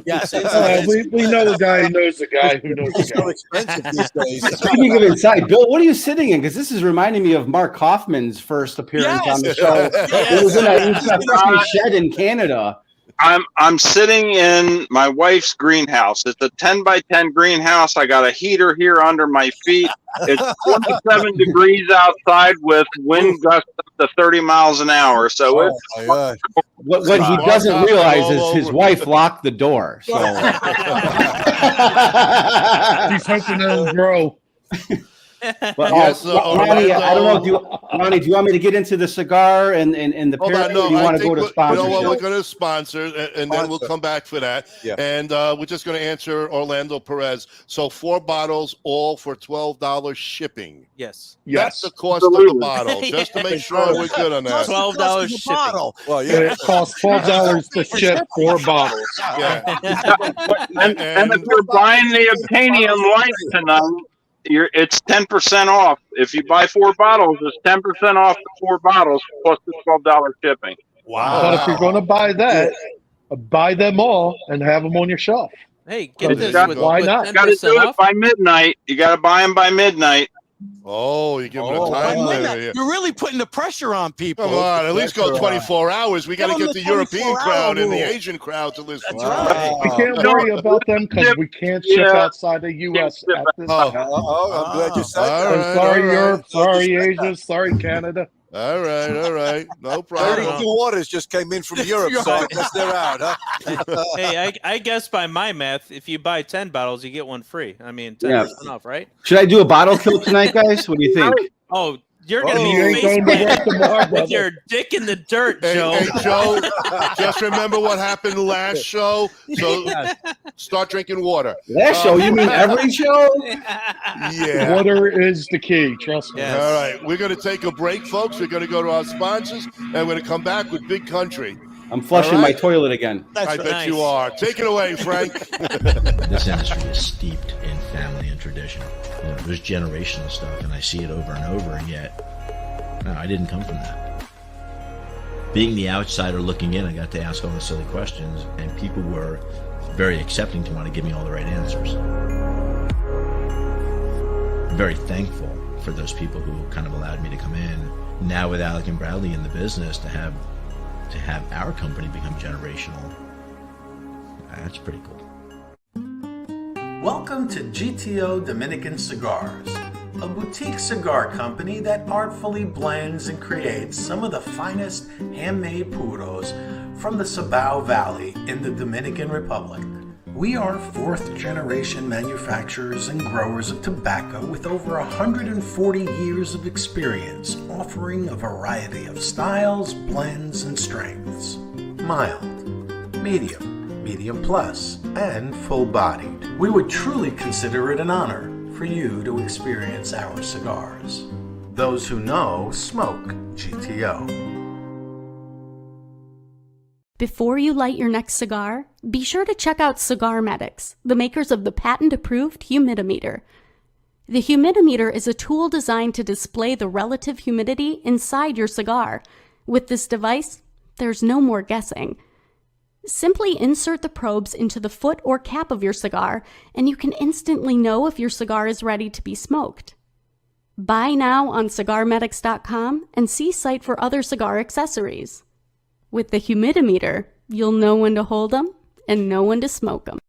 Yes. We know the guy who knows the guy who knows the It's so guy. expensive these days. Speaking of inside, Bill, what are you sitting in? Because this is reminding me of Mark Hoffman's first appearance on the show. It was in a freshman shed in Canada. I'm sitting in my wife's greenhouse. It's a 10 by 10 greenhouse. I got a heater here under my feet. It's 27 degrees outside with wind gusts up to 30 miles an hour. So what he doesn't realize is his wife locked the door. So He's hoping it'll grow. But, Yes, Ronnie, I don't know. Ronnie, do you want me to get into the cigar and the Hold on, pairing, no, or do you I want to think go to you know sponsorship? what, we're going to sponsor, and then we'll come back for that. Yeah. And we're just going to answer Orlando Perez. So 4 bottles, all for $12 shipping. Yes. That's the cost of the bottle, just to make sure we're good on that. $12 shipping. Bottle. Well, It costs $12 to ship 4 bottles. Yeah. and if you're buying the Obtainium Light tonight, it's 10% off. If you buy 4 bottles, it's 10% off the 4 bottles plus the $12 shipping. Wow. But if you're going to buy that, buy them all and have them on your shelf. Hey, get this. Why not? You got to do it by midnight. You got to buy them by midnight. Oh, you give them a time limit here. You're really putting the pressure on people. Come on, at least go 24 hours. We got to Give get them the the European 24-hour crowd and the rule. Asian crowd to listen. That's right. We can't worry about them because we can't ship outside the U.S. at this time. I'm glad you said All that. right, Sorry, all right. Europe. Sorry, Asia. Sorry, Canada. All right. No problem. 32 orders just came in from Europe, so I guess they're out, huh? Hey, I guess by my math, if you buy 10 bottles, you get 1 free. I mean, 10% off, right? Should I do a bottle kill tonight, guys? What do you think? Oh, you're going to You be ain't going to work face tomorrow, with brother. your dick in the dirt, Hey, Joe. hey, Joe, just remember what happened last show. So start drinking water. Last show? You mean every show? Yeah. Water is the key. Trust me. Yes. All right. We're going to take a break, folks. We're going to go to our sponsors, and we're going to come back with Big Country. I'm flushing All my right. toilet again. I bet you are. Take it away, Frank. This industry is steeped in family and tradition. You know, there's generational stuff, and I see it over and over, and yet, no, I didn't come from that. Being the outsider looking in, I got to ask all the silly questions, and people were very accepting to want to give me all the right answers. I'm very thankful for those people who kind of allowed me to come in. Now with Alec and Bradley in the business, to have our company become generational, that's pretty cool. Welcome to GTO Dominican Cigars, a boutique cigar company that artfully blends and creates some of the finest handmade puros from the Cibao Valley in the Dominican Republic. We are 4th generation manufacturers and growers of tobacco with over 140 years of experience, offering a variety of styles, blends, and strengths. Mild, medium plus, and full-bodied. We would truly consider it an honor for you to experience our cigars. Those who know smoke GTO. Before you light your next cigar, be sure to check out Cigar Medics, the makers of the patent-approved humidimeter. The humidimeter is a tool designed to display the relative humidity inside your cigar. With this device, there's no more guessing. Simply insert the probes into the foot or cap of your cigar, and you can instantly know if your cigar is ready to be smoked. Buy now on cigarmedics.com and see site for other cigar accessories. With the humidimeter, you'll know when to hold them and know when to smoke them.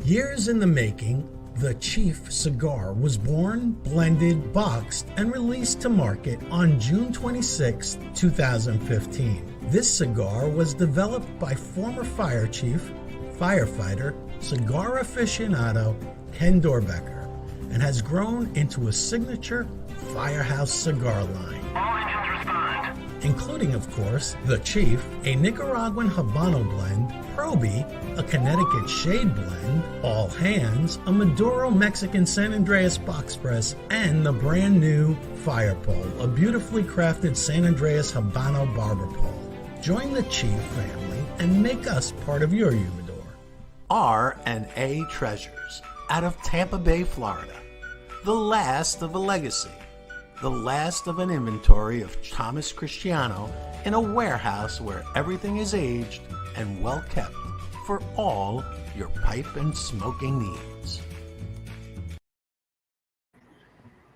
Years in the making, the Chief cigar was born, blended, boxed, and released to market on June 26, 2015. This cigar was developed by former fire chief, firefighter, cigar aficionado Ken Dorbecker, and has grown into a signature Firehouse cigar line. including, of course, The Chief, a Nicaraguan Habano blend, Proby, a Connecticut Shade blend, All Hands, a Maduro Mexican San Andreas box press, and the brand new Fire Pole, a beautifully crafted San Andreas Habano barber pole. Join the Chief family and make us part of your humidor. R&A Treasures, out of Tampa Bay, Florida. The last of a legacy. The last of an inventory of Thomas Cristiano in a warehouse where everything is aged and well kept for all your pipe and smoking needs.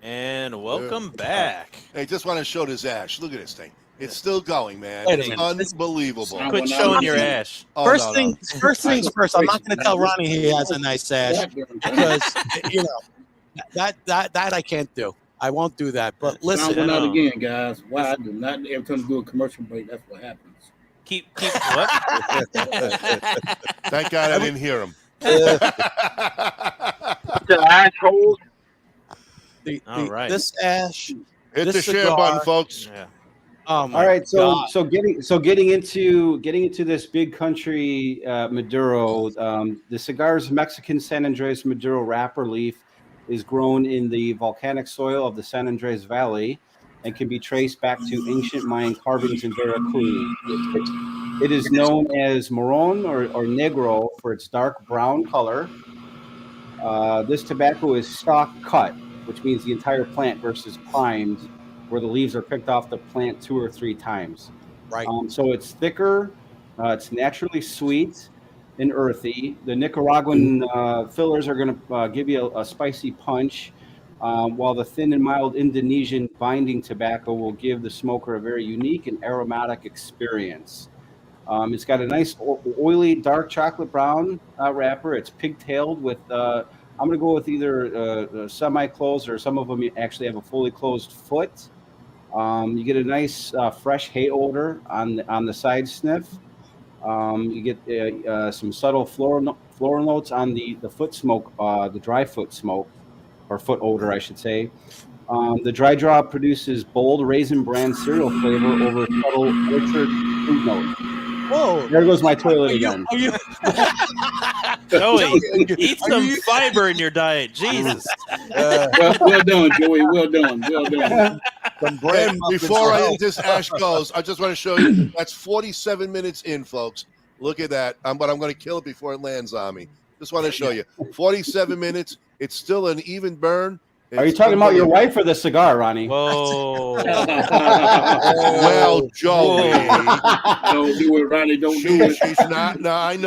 And welcome back. Hey, just want to show this ash. Look at this thing. It's still going, man. Wait a It's minute. unbelievable. Quit showing your ash. Oh, First no, things no. first. I'm not going to tell Ronnie he has a nice ash because that I can't do. I won't do that. But listen, Sound went out again, guys. Why I do not every time you do a commercial break, that's what happens. Keep what? Thank God I didn't hear him. The assholes. All right. This ash. Hit this the share cigar- button, folks. Yeah. Oh my All right, God. so getting into this big country Maduro, the cigar's Mexican San Andreas Maduro wrapper leaf is grown in the volcanic soil of the San Andreas Valley and can be traced back to ancient Mayan carvings in Veracruz. It is known as Moron or Negro for its dark brown color. This tobacco is stalk cut, which means the entire plant versus primed, where the leaves are picked off the plant 2 or 3 times. Right. So it's thicker, it's naturally sweet and earthy. The Nicaraguan fillers are going to give you a spicy punch, while the thin and mild Indonesian binding tobacco will give the smoker a very unique and aromatic experience. It's got a nice oily dark chocolate brown wrapper. It's pigtailed with, I'm going to go with either semi-closed or some of them actually have a fully closed foot. You get a nice fresh hay odor on the side sniff. You get some subtle floral notes on the foot smoke, the dry foot smoke, or foot odor, I should say. The dry draw produces bold raisin bran cereal flavor over subtle orchard fruit notes. Whoa! There goes my toilet again. Joey, eat some fiber in your diet. Jesus. Well done, Joey. Well done. Hey, before this ash goes, I just want to show you that's 47 minutes in, folks. Look at that. But I'm going to kill it before it lands on me. Just want to show you. 47 minutes. It's still an even burn. Are you talking about your wife or the cigar, Ronnie? Whoa. Well, Joey. Don't do it, Ronnie. Don't do it. She's not. No, I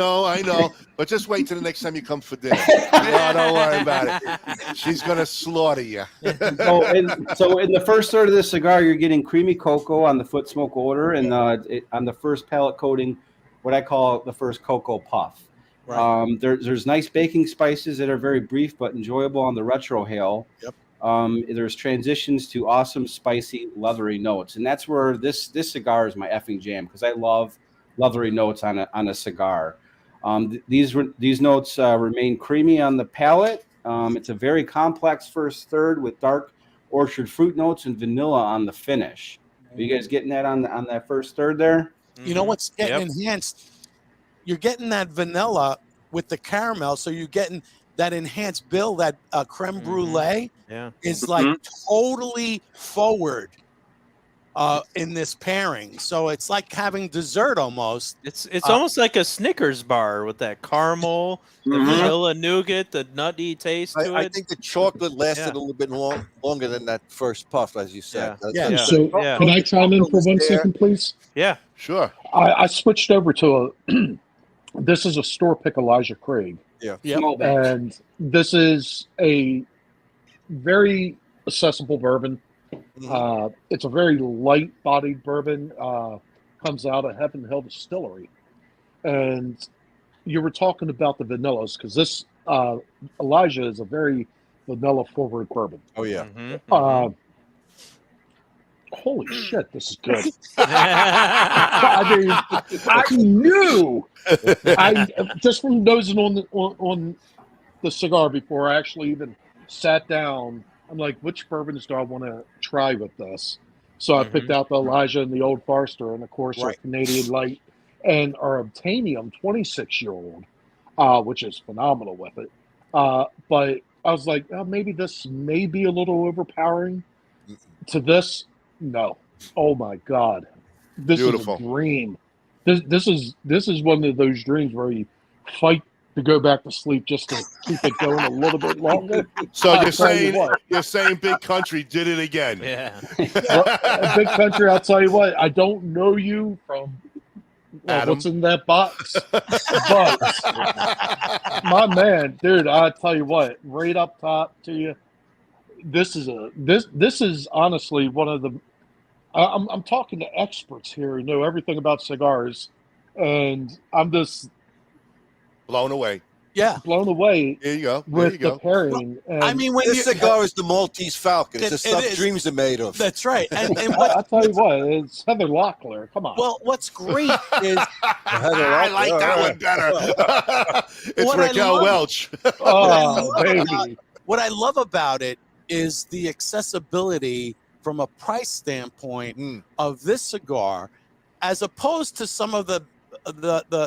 know. But just wait till the next time you come for dinner. No, don't worry about it. She's going to slaughter you. So in the first third of the cigar, you're getting creamy cocoa on the foot smoke odor, and on the first palate coating, what I call the first cocoa puff. Right. There's nice baking spices that are very brief but enjoyable on the retrohale. Yep. There's transitions to awesome, spicy, leathery notes, and that's where this cigar is my effing jam, because I love leathery notes on a cigar. These notes remain creamy on the palate. It's a very complex first third with dark orchard fruit notes and vanilla on the finish. Are you guys getting that on that first third there? You know what's getting enhanced? You're getting that vanilla with the caramel, so you're getting that enhanced bill, that creme brulee is like totally forward in this pairing. So it's like having dessert almost. It's almost like a Snickers bar with that caramel, the vanilla nougat, the nutty taste to it. I think the chocolate lasted a little bit longer than that first puff, as you said. So can I chime in for 1 second, please? Yeah, sure. I switched over to this is a store pick Elijah Craig. Yeah. And this is a very accessible bourbon. It's a very light-bodied bourbon. Comes out of Heaven Hill Distillery. And you were talking about the vanillas, because this Elijah is a very vanilla-forward bourbon. Oh, yeah. Holy shit, this is good. I mean, I knew. I just from nosing on the cigar before I actually even sat down. I'm like, which bourbons do I want to try with this? So I picked out the Elijah and the Old Forester, and of course our Canadian Light and our Obtainium 26-year-old, which is phenomenal with it. But I was like, oh, maybe this may be a little overpowering. To this, no. Oh my God, this Beautiful. is a dream. This is one of those dreams where you fight to go back to sleep just to keep it going a little bit longer. So you're saying Big Country did it again? Yeah. Big Country, I'll tell you what. I don't know you from what's in that box, but my man, dude, I tell you what, right up top to you. This is honestly one of the. I'm talking to experts here who know everything about cigars, and I'm just blown away. Yeah, blown away. There you go. With the pairing. Well, I mean, when this cigar is the Maltese Falcon. It's the stuff dreams are made of. That's right. And I'll tell you what, it's Heather Locklear. Come on. Well, what's great is I like that one better. It's Raquel Welch. What I love about it is the accessibility from a price standpoint of this cigar, as opposed to some of the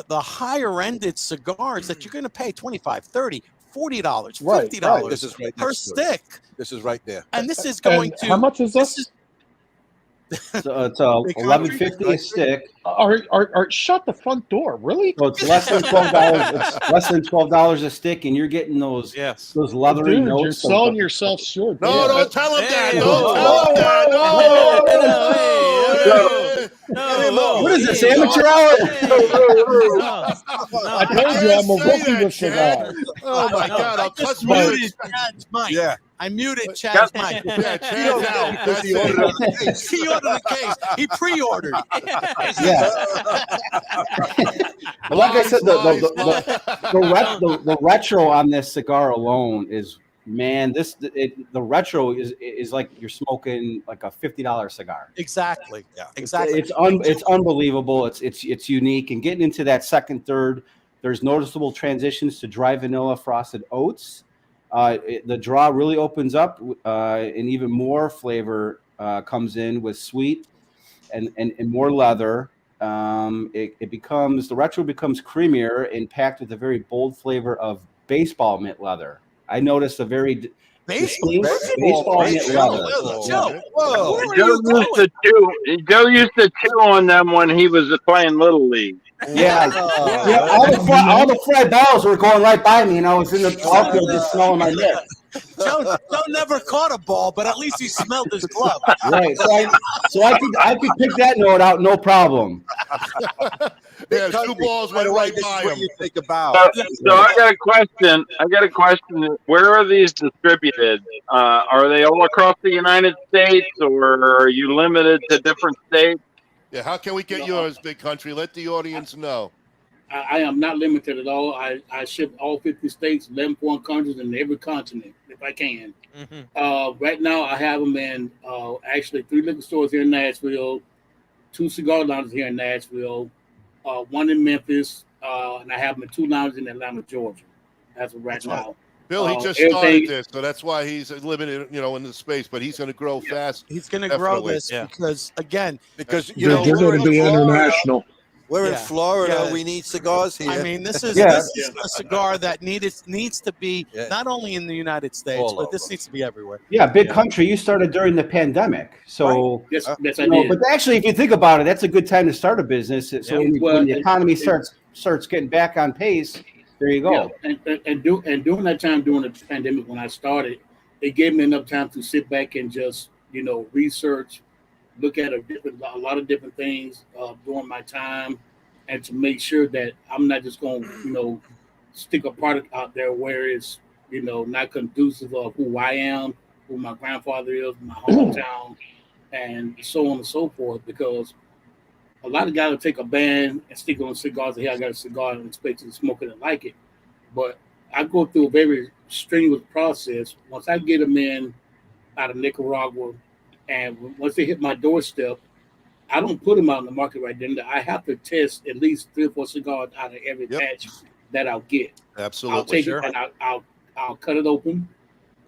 higher ended cigars that you're going to pay $25, $30, $40, $50 This is right per stick. This is right there. And this is going to. How much is this? So it's $11.50 a stick. Shut the front door, really? So it's less than $12. It's less than $12 a stick, and you're getting those leathery Dude, notes. you're selling yourself short. No, don't tell him that. Don't tell him that. What is this, amateur hour? I told you I'm a rookie with cigars. Oh my God! I'll just touch muted Chad's mic. Yeah. I muted Chad's mic. Yeah, Chad's out. That's He ordered the case. He pre-ordered. Yeah. But like I said, the retro on this cigar alone is, man, the retro is like you're smoking like a $50 cigar. Exactly. Yeah. Exactly. It's unbelievable. It's unique, and getting into that second third, there's noticeable transitions to dry vanilla frosted oats. The draw really opens up, and even more flavor comes in with sweet and more leather. The retro becomes creamier and packed with a very bold flavor of baseball mint leather. I noticed a very distinct baseball mint leather. Joe, Joe used to chew on them when he was playing Little League. Yeah, all the fried balls were going right by me, and I was in the outfield just smelling my lip. Joe never caught a ball, but at least he smelled his glove. Right, so I could pick that note out, no problem. Yeah, two balls went right by him. What you think about? So I got a question. Where are these distributed? Are they all across the United States, or are you limited to different states? Yeah, how can we get yours, Big Country? Let the audience know. I am not limited at all. I ship all 50 states, 11 foreign countries, and every continent if I can. Right now, I have them in actually 3 liquor stores here in Nashville, 2 cigar lounges here in Nashville, 1 in Memphis, and I have them in 2 lounges in Atlanta, Georgia. That's right now. Bill, he just started this, so that's why he's limited, in the space. But he's going to grow fast. He's going to grow this because you're going to be international. We're in Florida. We need cigars here. I mean, this is a cigar that needs to be not only in the United States, but this needs to be everywhere. Yeah, Big Country, you started during the pandemic. So, yes, I did. But actually, if you think about it, that's a good time to start a business. So when the economy starts getting back on pace, there you go. Yeah. And during that time, during the pandemic, when I started, it gave me enough time to sit back and just, research, look at a lot of different things during my time, and to make sure that I'm not just going to, stick a product out there where it's, not conducive of who I am, who my grandfather is, my hometown, and so on and so forth. Because a lot of guys will take a band and stick on cigars. Hey, I got a cigar and expect to smoke it and like it. But I go through a very strenuous process. Once I get them in out of Nicaragua, and once they hit my doorstep, I don't put them out in the market right then. I have to test at least 3 or 4 cigars out of every batch that I'll get. Absolutely. I'll take it and I'll cut it open.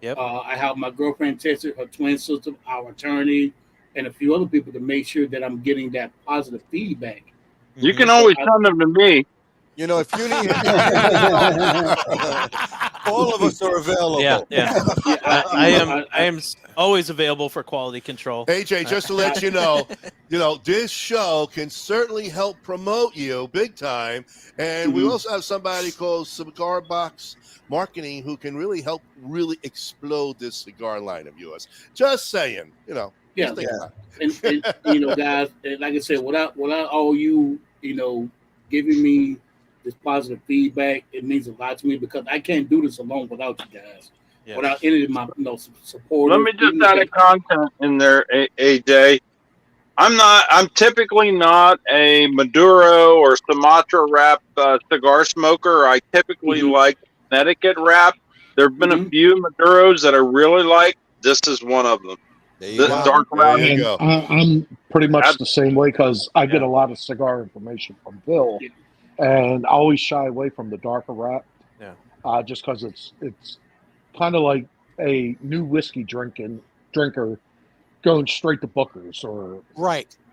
I have my girlfriend test it, her twin sister, our attorney, and a few other people to make sure that I'm getting that positive feedback. You can always send them to me. You know, if you need, all of us are available. I am always available for quality control. AJ, just to let you know, this show can certainly help promote you big time, and we also have somebody called Cigar Box Marketing who can really help explode this cigar line of yours. Just saying, And guys, and like I said, without all you, giving me this positive feedback, it means a lot to me because I can't do this alone without you guys. Yeah. Without any of my support. Let me just add a content in there, AJ. I'm typically not a Maduro or Sumatra wrap cigar smoker. I typically like Connecticut wrap. There have been a few Maduros that I really like. This is one of them. The dark wrap. And I'm pretty much the same way because I get a lot of cigar information from Bill, and I always shy away from the darker wrap. Yeah. Just because it's kind of like a new whiskey drinker going straight to Booker's or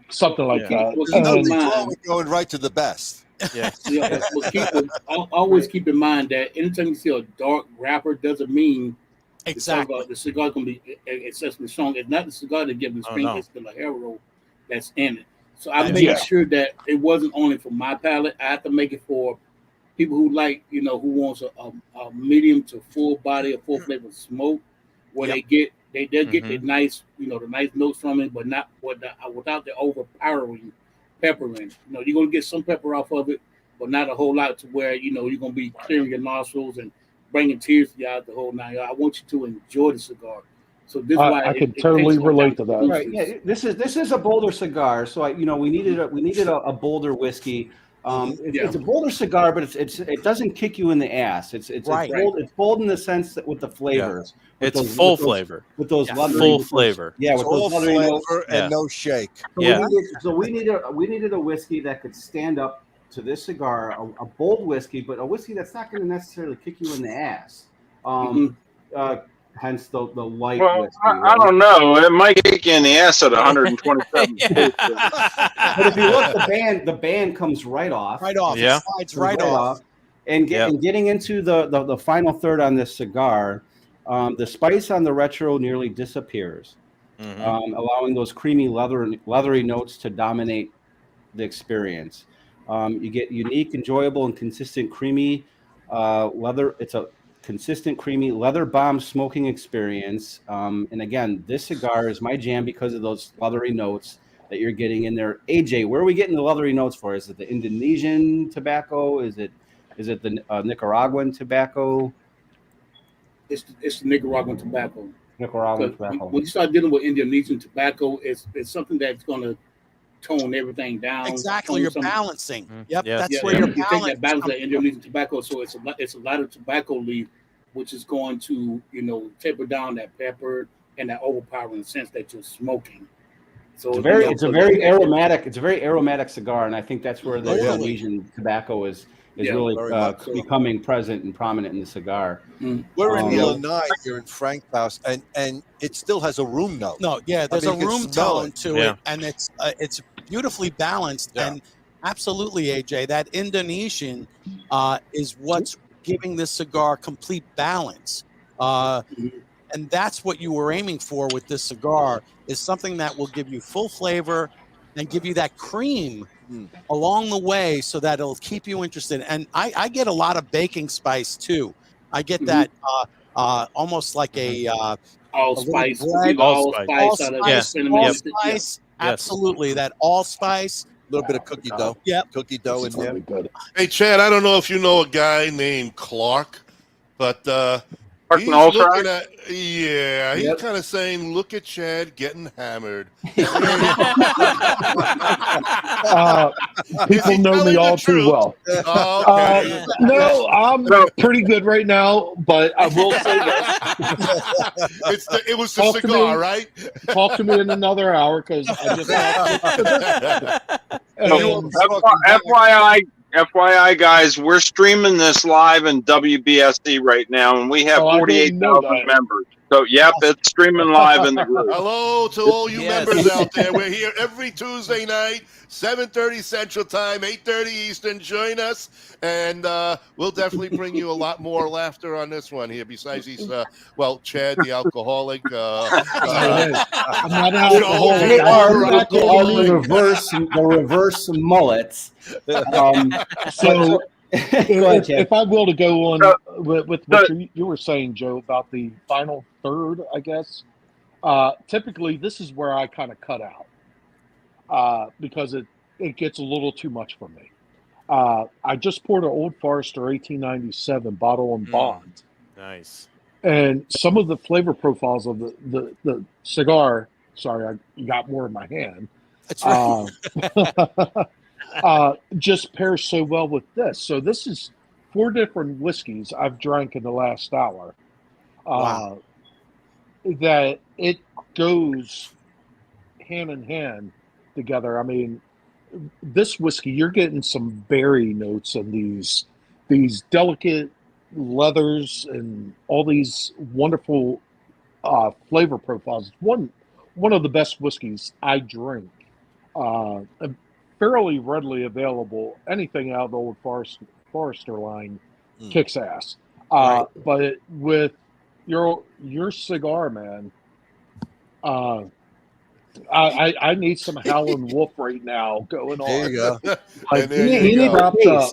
something like that. There's nothing wrong with going right to the best. Always keep in mind that anytime you see a dark wrapper doesn't mean the cigar can be excessively strong. It's not the cigar that gives the strength; it's the Ligero that's in it. So I made sure that it wasn't only for my palate. I have to make it for people who like, who wants a medium to full body, a full flavor smoke, where they'll get the nice, the nice notes from it, but not without the overpowering peppering. You're gonna get some pepper off of it, but not a whole lot to where you're gonna be clearing your nostrils and bringing tears to you out the whole night. I want you to enjoy the cigar. So this is why I can totally relate to that. Right. Yeah. This is a bolder cigar. So we needed a bolder whiskey. It's a bolder cigar, but it doesn't kick you in the ass. It's bold. It's bold in the sense that with the flavors. Yeah. It's full flavor. With those full flavor. Yeah, with those leathery notes and no shake. So we needed a whiskey that could stand up to this cigar, a bold whiskey, but a whiskey that's not going to necessarily kick you in the ass. Hence the light whiskey. I don't know. It might kick you in the ass at 127. But if you look, the band comes right off. Yeah. It slides right off. And getting into the final third on this cigar, the spice on the retro nearly disappears, allowing those creamy leathery notes to dominate the experience. You get unique, enjoyable, and consistent creamy leather. It's a consistent, creamy leather bomb smoking experience. And again, this cigar is my jam because of those leathery notes that you're getting in there. AJ, where are we getting the leathery notes for? Is it the Indonesian tobacco? Is it the Nicaraguan tobacco? It's the Nicaraguan tobacco. Nicaraguan tobacco. When you start dealing with Indonesian tobacco, it's something that's going to tone everything down. Exactly, you're balancing. Yep, that's where you you're take that balance of Indonesian tobacco. So it's a lot of tobacco leaf, which is going to taper down that pepper and that overpowering sense that you're smoking. So it's a very aromatic cigar, and I think that's where the Indonesian tobacco is really becoming present and prominent in the cigar. We're in Illinois here in Frank's house, and it still has a room note. No, there's a room tone to it, and it's beautifully balanced. And absolutely, AJ, that Indonesian is what's giving this cigar complete balance. And that's what you were aiming for with this cigar, is something that will give you full flavor and give you that cream along the way, so that it'll keep you interested. And I get a lot of baking spice too. I get that almost like a allspice. Absolutely, that allspice. A little bit of cookie dough. Cookie dough in there. Good. Hey, Chad, I don't know if you know a guy named Clark, but he's looking at, he's kind of saying, look at Chad getting hammered. People know me all too well. Okay. No, I'm pretty good right now, but I will say this. It was the cigar, right? Talk to me in another hour, because I just FYI, guys, we're streaming this live in WBSE right now, and we have 48,000 members. So, yep, it's streaming live in the group. Hello to all you members out there. We're here every Tuesday night, 7:30 Central Time, 8:30 Eastern. Join us, and we'll definitely bring you a lot more laughter on this one here. Besides these, Chad, the alcoholic. I'm not an alcoholic. alcoholic. The reverse mullets. So, ahead, if I will to go on with what you were saying, Joe, about the final third, I guess. Typically, this is where I kind of cut out because it gets a little too much for me. I just poured an Old Forester 1897 bottle and bond. Nice. And some of the flavor profiles of the cigar, sorry, I got more in my hand. That's right. Just pairs so well with this. So this is 4 different whiskeys I've drank in the last hour. Wow. That it goes hand in hand together. I mean, this whiskey, you're getting some berry notes and these delicate leathers and all these wonderful flavor profiles. One of the best whiskeys I drink. Fairly readily available. Anything out of the Old Forester line kicks ass. Right. But with your cigar, man, I need some Howlin' Wolf right now going on. There you go.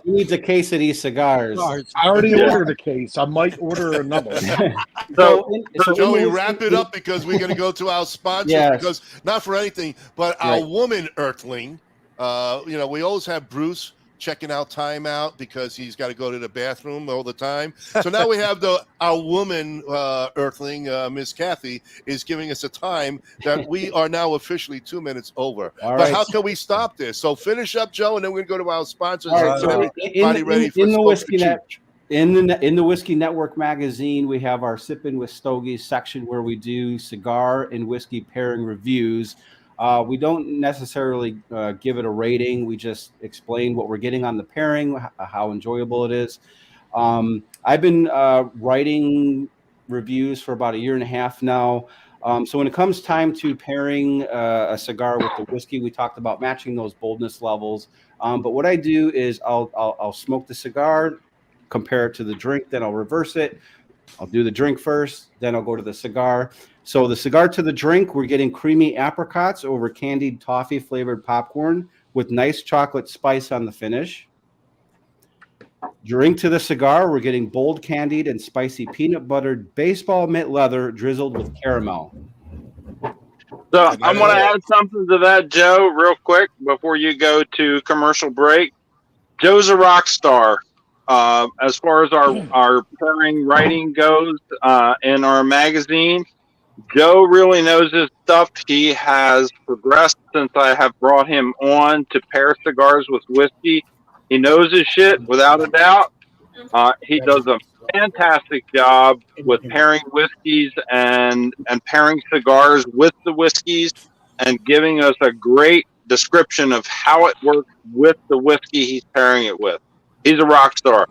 He needs a case of these cigars. I already ordered a case. I might order another one. So Joey, wrap it up because we're going to go to our sponsors. Yes. Because not for anything, but our woman earthling. We always have Bruce checking out timeout because he's got to go to the bathroom all the time. So now we have our woman earthling, Miss Kathy, is giving us a time that we are now officially 2 minutes over. But how can we stop this? So finish up, Joe, and then we're going to go to our sponsors. All right, so in the Whiskey Network magazine, we have our Sippin' with Stogies section where we do cigar and whiskey pairing reviews. We don't necessarily give it a rating. We just explain what we're getting on the pairing, how enjoyable it is. I've been writing reviews for about 1.5 years now. So when it comes time to pairing a cigar with the whiskey, we talked about matching those boldness levels. But what I do is I'll smoke the cigar, compare it to the drink, then I'll reverse it. I'll do the drink first, then I'll go to the cigar. So the cigar to the drink, we're getting creamy apricots over candied toffee flavored popcorn with nice chocolate spice on the finish. Drink to the cigar, we're getting bold candied and spicy peanut buttered baseball mint leather drizzled with caramel. So I want to add something to that, Joe, real quick before you go to commercial break. Joe's a rock star. As far as our pairing writing goes in our magazine, Joe really knows his stuff. He has progressed since I have brought him on to pair cigars with whiskey. He knows his shit, without a doubt. He does a fantastic job with pairing whiskeys and pairing cigars with the whiskeys and giving us a great description of how it works with the whiskey he's pairing it with. He's a rock star.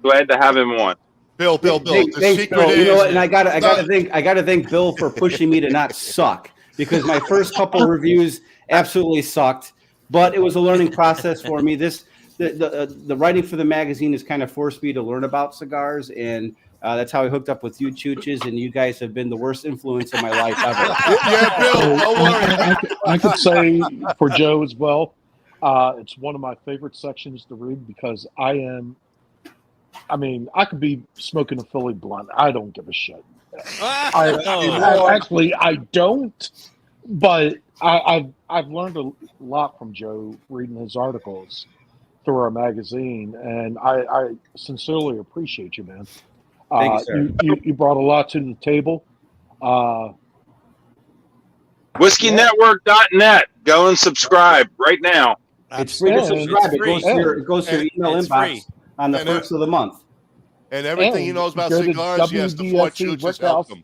Glad to have him on. Bill. Thanks, Bill. You know what? And I gotta thank Bill for pushing me to not suck, because my first couple reviews absolutely sucked, but it was a learning process for me. The writing for the magazine has kind of forced me to learn about cigars, and that's how I hooked up with you, Chooches, and you guys have been the worst influence in my life ever. Yeah, Bill, don't worry. I could say for Joe as well, it's one of my favorite sections to read because I could be smoking a Philly blunt. I don't give a shit. Actually, I don't, but I've learned a lot from Joe reading his articles through our magazine, and I sincerely appreciate you, man. Thank you, sir. You brought a lot to the table. WhiskeyNetwork.net. Go and subscribe right now. It's free to subscribe. It goes to your email inbox on the first of the month. And everything he knows about cigars, yes, the Fort Chooches help him.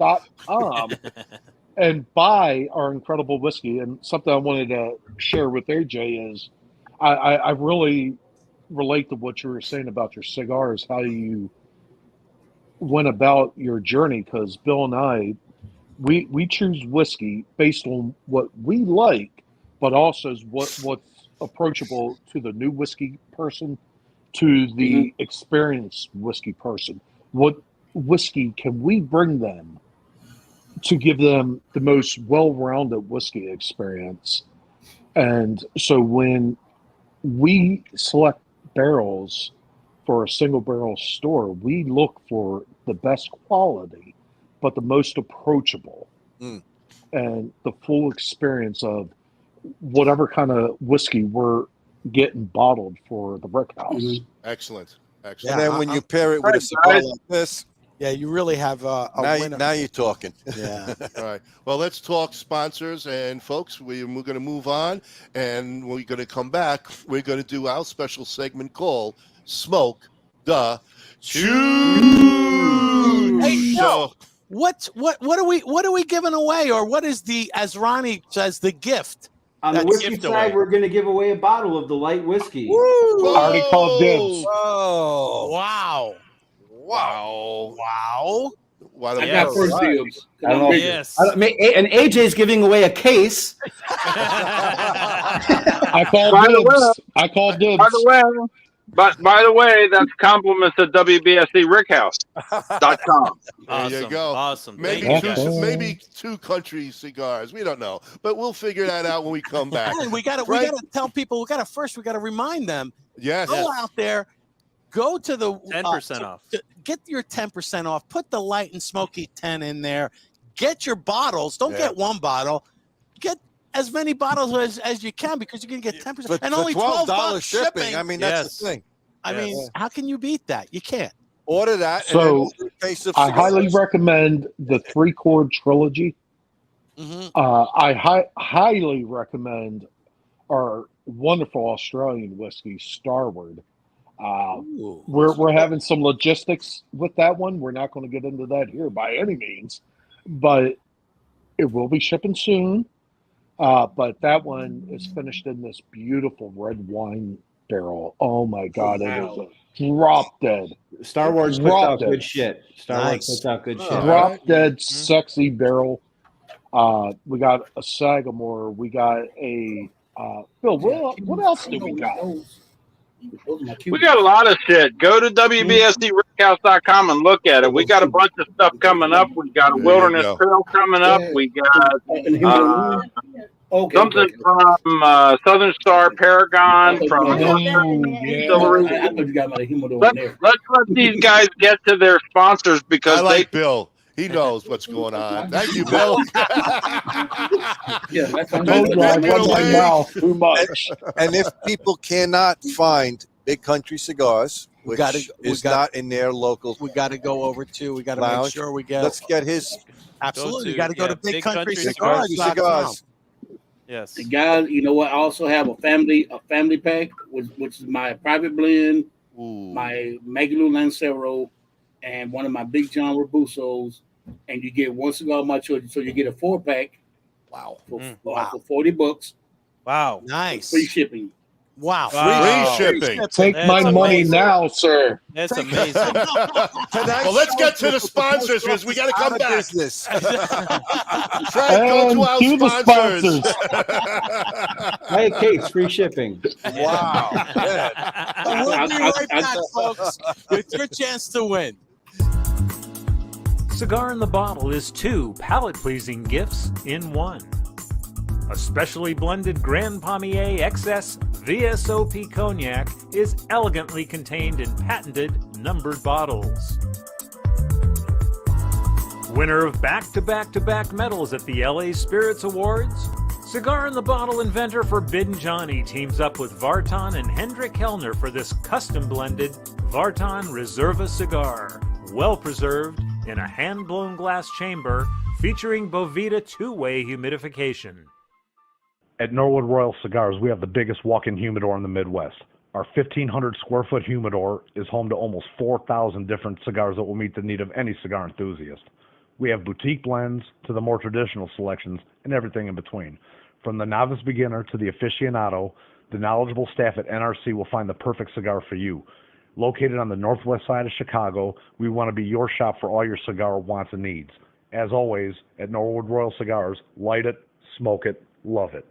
And buy our incredible whiskey. And something I wanted to share with AJ is I really relate to what you were saying about your cigars, how you went about your journey, because Bill and I we choose whiskey based on what we like, but also what's approachable to the new whiskey person, to the experienced whiskey person. What whiskey can we bring them to give them the most well-rounded whiskey experience? And so when we select barrels for a single barrel store, we look for the best quality, but the most approachable, and the full experience of whatever kind of whiskey we're getting bottled for the Rickhouse. Excellent. And then when you pair it with a cigar like this, yeah, you really have a winner. now you're talking. Yeah. All right. Well, let's talk sponsors. And folks, we're going to move on. And when we're going to come back, we're going to do our special segment called Smoke the Chew. Hey, no. What are we giving away, or what is the, as Ronnie says, the gift? On the That whiskey gift side, away. we're going to give away a bottle of the light whiskey. I already called dibs. Oh, wow. Wow. I got first dibs. Yes. And AJ's giving away a case. I called dibs. By the way, that's compliments to WBSE Rickhouse.com. There you go. Awesome. Maybe two country cigars. We don't know, but we'll figure that out when we come back. And we gotta tell people. We gotta remind them. Yes. Go out there. Go to the 10% off. Get your 10% off. Put the light and smoky 10 in there. Get your bottles. Don't get one bottle. Get as many bottles as you can, because you're gonna get 10%. And only $12 shipping. I mean, that's the thing. I mean, how can you beat that? You can't. Order that. So I highly cigars. recommend the 3-chord trilogy. I highly recommend our wonderful Australian whiskey, Starward. We're having some logistics with that one. We're not going to get into that here by any means, but it will be shipping soon. But that one is finished in this beautiful red wine barrel. Oh my God, it is a drop dead. Star Wars puts out good shit. Star Wars Nice. puts out good shit. Drop dead, sexy barrel. We got a Sagamore. We got a Phil. What else do we got? We got a lot of shit. Go to WBSERickhouse.com and look at it. We got a bunch of stuff coming up. We got a Wilderness Trail coming up. We got something from Southern Star Paragon from Distillery. Let's let these guys get to their sponsors, because I like Bill. He knows what's going on. Thank you, Bill. Too much. And if people cannot find Big Country Cigars, which is not in their local, we got to go over to. We got to make lounge, sure we get. let's get his. Absolutely, you got to go to Big Country Cigars. Cigars. Yes. The guys, you know what? I also have a family pack, which is my private blend, my Magalu Lancero, and one of my Big John Robusto's. And you get one cigar of my choice, so you get a 4-pack. Wow. For $40. Wow. Nice. Free shipping. Wow. Free shipping. Take my money now, sir. That's amazing. Well, let's get to the sponsors, because we got to come back. Business. Frank, go to our the sponsors. Hey, case, free shipping. Wow. We'll be right back, folks. It's your chance to win. Cigar in the Bottle is 2 palate-pleasing gifts in one. A specially blended Grand Pommier XS VSOP Cognac is elegantly contained in patented numbered bottles. Winner of back-to-back-to-back medals at the LA Spirits Awards, Cigar in the Bottle inventor Forbidden Johnny teams up with Vartan and Hendrik Kellner for this custom-blended Vartan Reserva cigar, well-preserved in a hand-blown glass chamber featuring Bovita 2-way humidification. At Norwood Royal Cigars, we have the biggest walk-in humidor in the Midwest. Our 1,500 square foot humidor is home to almost 4,000 different cigars that will meet the need of any cigar enthusiast. We have boutique blends to the more traditional selections and everything in between. From the novice beginner to the aficionado, the knowledgeable staff at NRC will find the perfect cigar for you. Located on the northwest side of Chicago, we want to be your shop for all your cigar wants and needs. As always, at Norwood Royal Cigars, light it, smoke it, love it.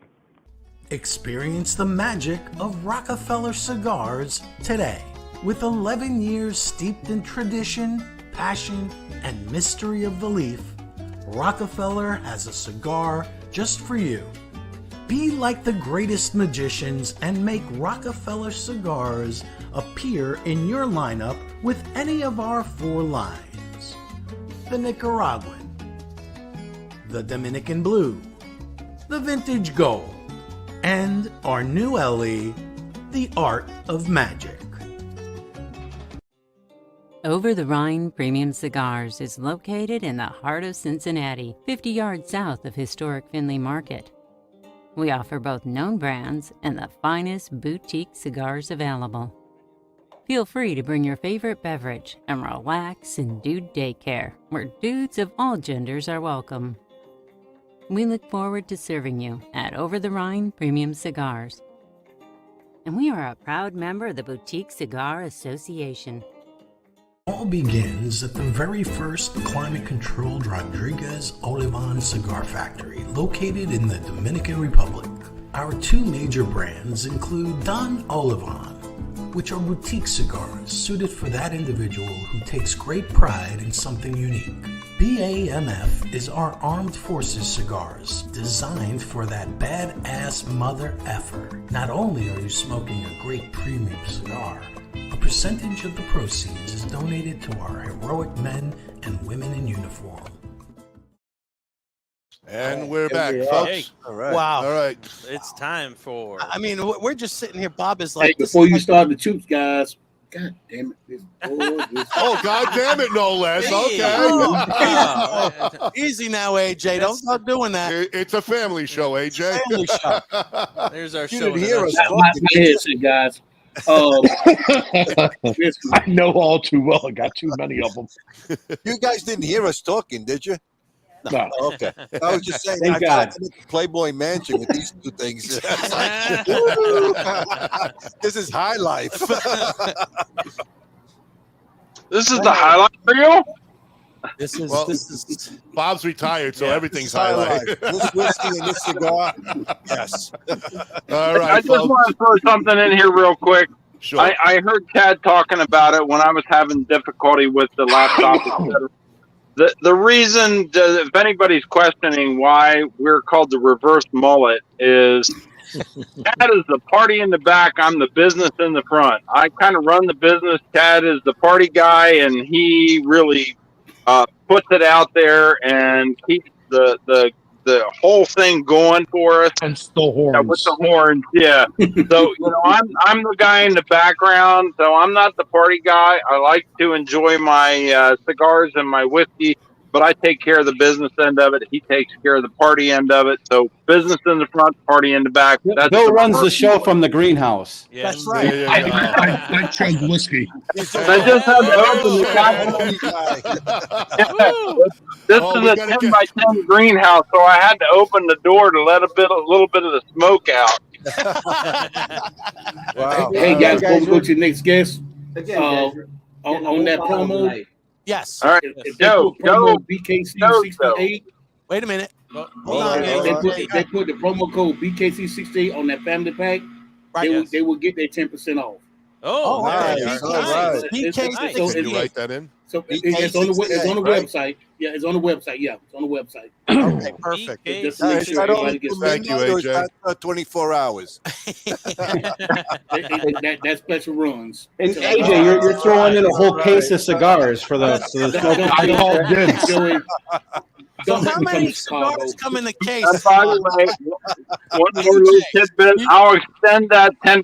Experience the magic of Rockefeller Cigars today. With 11 years steeped in tradition, passion, and mystery of the leaf, Rockefeller has a cigar just for you. Be like the greatest magicians and make Rockefeller Cigars appear in your lineup with any of our 4 lines. The Nicaraguan, the Dominican Blue, the Vintage Gold, and our new LE, the Art of Magic. Over the Rhine Premium Cigars is located in the heart of Cincinnati, 50 yards south of historic Findlay Market. We offer both known brands and the finest boutique cigars available. Feel free to bring your favorite beverage and relax in Dude Daycare, where dudes of all genders are welcome. We look forward to serving you at Over the Rhine Premium Cigars. And we are a proud member of the Boutique Cigar Association. All begins at the very first climate-controlled Rodriguez Olivan cigar factory located in the Dominican Republic. Our 2 major brands include Don Olivan, which are boutique cigars suited for that individual who takes great pride in something unique. BAMF is our armed forces cigars designed for that badass mother effer. Not only are you smoking a great premium cigar, a percentage of the proceeds is donated to our heroic men and women in uniform. And we're back, we are. folks. Hey. All right. Wow. All right. It's time for. I mean, we're just sitting here. Bob is like, Hey, before you start the troops, guys. God damn it! Oh, God damn it, no less. Okay. Oh, easy now, AJ. Don't start doing that. It's a family show, AJ. Family show. There's our You show. didn't hear us My headset, guys. I know all too well. I got too many of them. You guys didn't hear us talking, did you? No. Oh, okay. I was just saying, Thank I God. got to the Playboy Mansion with these 2 things. It's like, this is high life. This is the highlight reel? This is Bob's retired, so everything's high highlight. life. This whiskey and this cigar, yes. All right, I just folks. want to throw something in here real quick. Sure. I heard Chad talking about it when I was having difficulty with the laptop, etc. The reason, if anybody's questioning why we're called the reverse mullet, is Chad is the party in the back. I'm the business in the front. I kind of run the business. Chad is the party guy, and he really puts it out there and keeps the whole thing going for us. And still horns. Yeah, with the horns, yeah. So I'm the guy in the background. So I'm not the party guy. I like to enjoy my cigars and my whiskey, but I take care of the business end of it. He takes care of the party end of it. So business in the front, party in the back. That's Bill runs the show from the greenhouse. Yes. That's right. I chug whiskey. I just had to open This is a 10 by 10 greenhouse, so I had to open the door to let a little bit of the smoke out. Wow. Hey guys, before we go to the next guest, Again, on that promo, yes. All right, if go, they put promo go, BKC68. Wait a minute. Hold on, They put the promo code BKC68 on that family pack. Right. They will get their 10% off. Oh, nice. nice. All right. BKC68. Can you write that in? So it's on the website. Yeah, it's on the website. Yeah, it's on the website. Okay, perfect. Just All make right, sure so I don't everybody do gets Thank you, midnight, or is AJ. that, 24 hours. that special runs. And AJ, you're throwing in a whole case of cigars for the smoke. I called dibs. So how many cigars come in the case? And by the way, one more little tidbit. I'll extend that 10%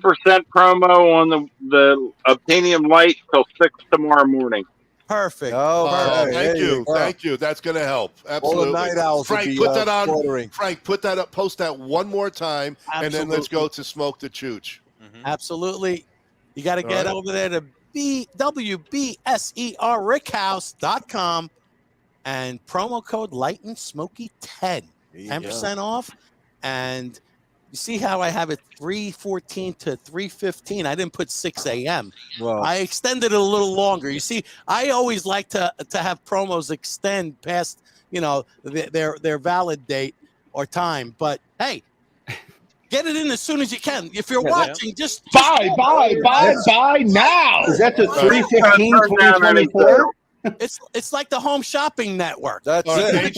promo on the Obtainium Light till 6 tomorrow morning. Perfect. Oh, Thank you. Thank you. That's going to help. Absolutely. All the night owls will Frank, be, put that on. slaughtering. Frank, put that up. Post that one more time, and then let's go to Smoke the Chooch. Absolutely. You got to get over there to WBSER Rickhouse.com and promo code Light and Smoky 10. 10% off. And You see how I have it 3:14 to 3:15? I didn't put 6 a.m. Well, I extended it a little longer. You see, I always like to have promos extend past, their valid date or time. But hey, get it in as soon as you can. If you're watching, just buy now. Is that the 3/15/2024? It's like the Home Shopping Network. That's it.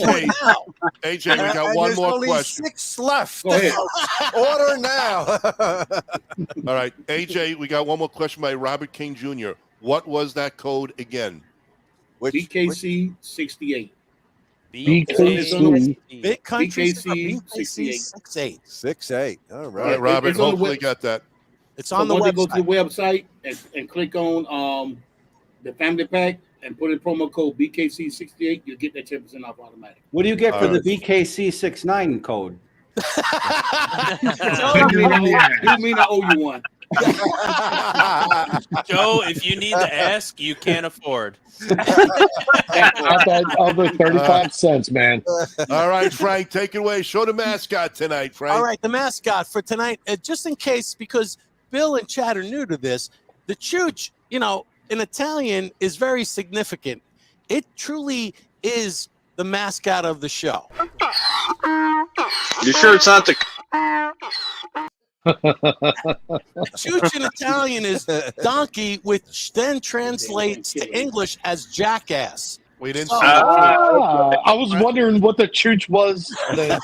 AJ, we got one there's more only question. 6 left. Go ahead. Order now. All right, AJ, we got one more question by Robert King Jr. What was that code again? BKC 68. BKC. Big Country BKC 68. 68. All All right. right, Robert, It's on the hopefully web- got that. It's on the Once they website. go to the website and click on the family pack and put in promo code BKC 68, you'll get that 10% off automatic. What do you get for All the right. BKC 69 code? You mean I owe you one? Joe, if you need to ask, you can't afford. I'll do 35 cents, man. All right, Frank, take it away. Show the mascot tonight, Frank. All right, the mascot for tonight, just in case, because Bill and Chad are new to this, the chooch, in Italian is very significant. It truly is the mascot of the show. You sure it's not the? Chooch in Italian is donkey, which then translates to English as jackass. We didn't So- see that. I was wondering what the chooch was. Then.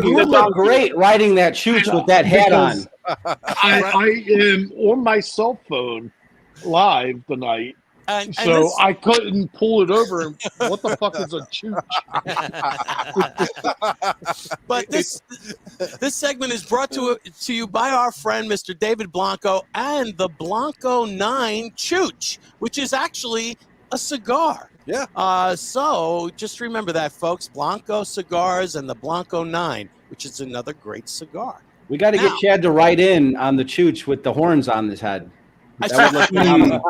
You look great riding that chooch with that hat on. I am on my cell phone live tonight. And So this- I couldn't pull it over. And what the fuck is a chooch? But this segment is brought to you by our friend Mr. David Blanco and the Blanco 9 Chooch, which is actually a cigar. Yeah. So just remember that, folks. Blanco Cigars and the Blanco 9, which is another great cigar. We got to get Chad to write in on the chooch with the horns on his head. That would look phenomenal.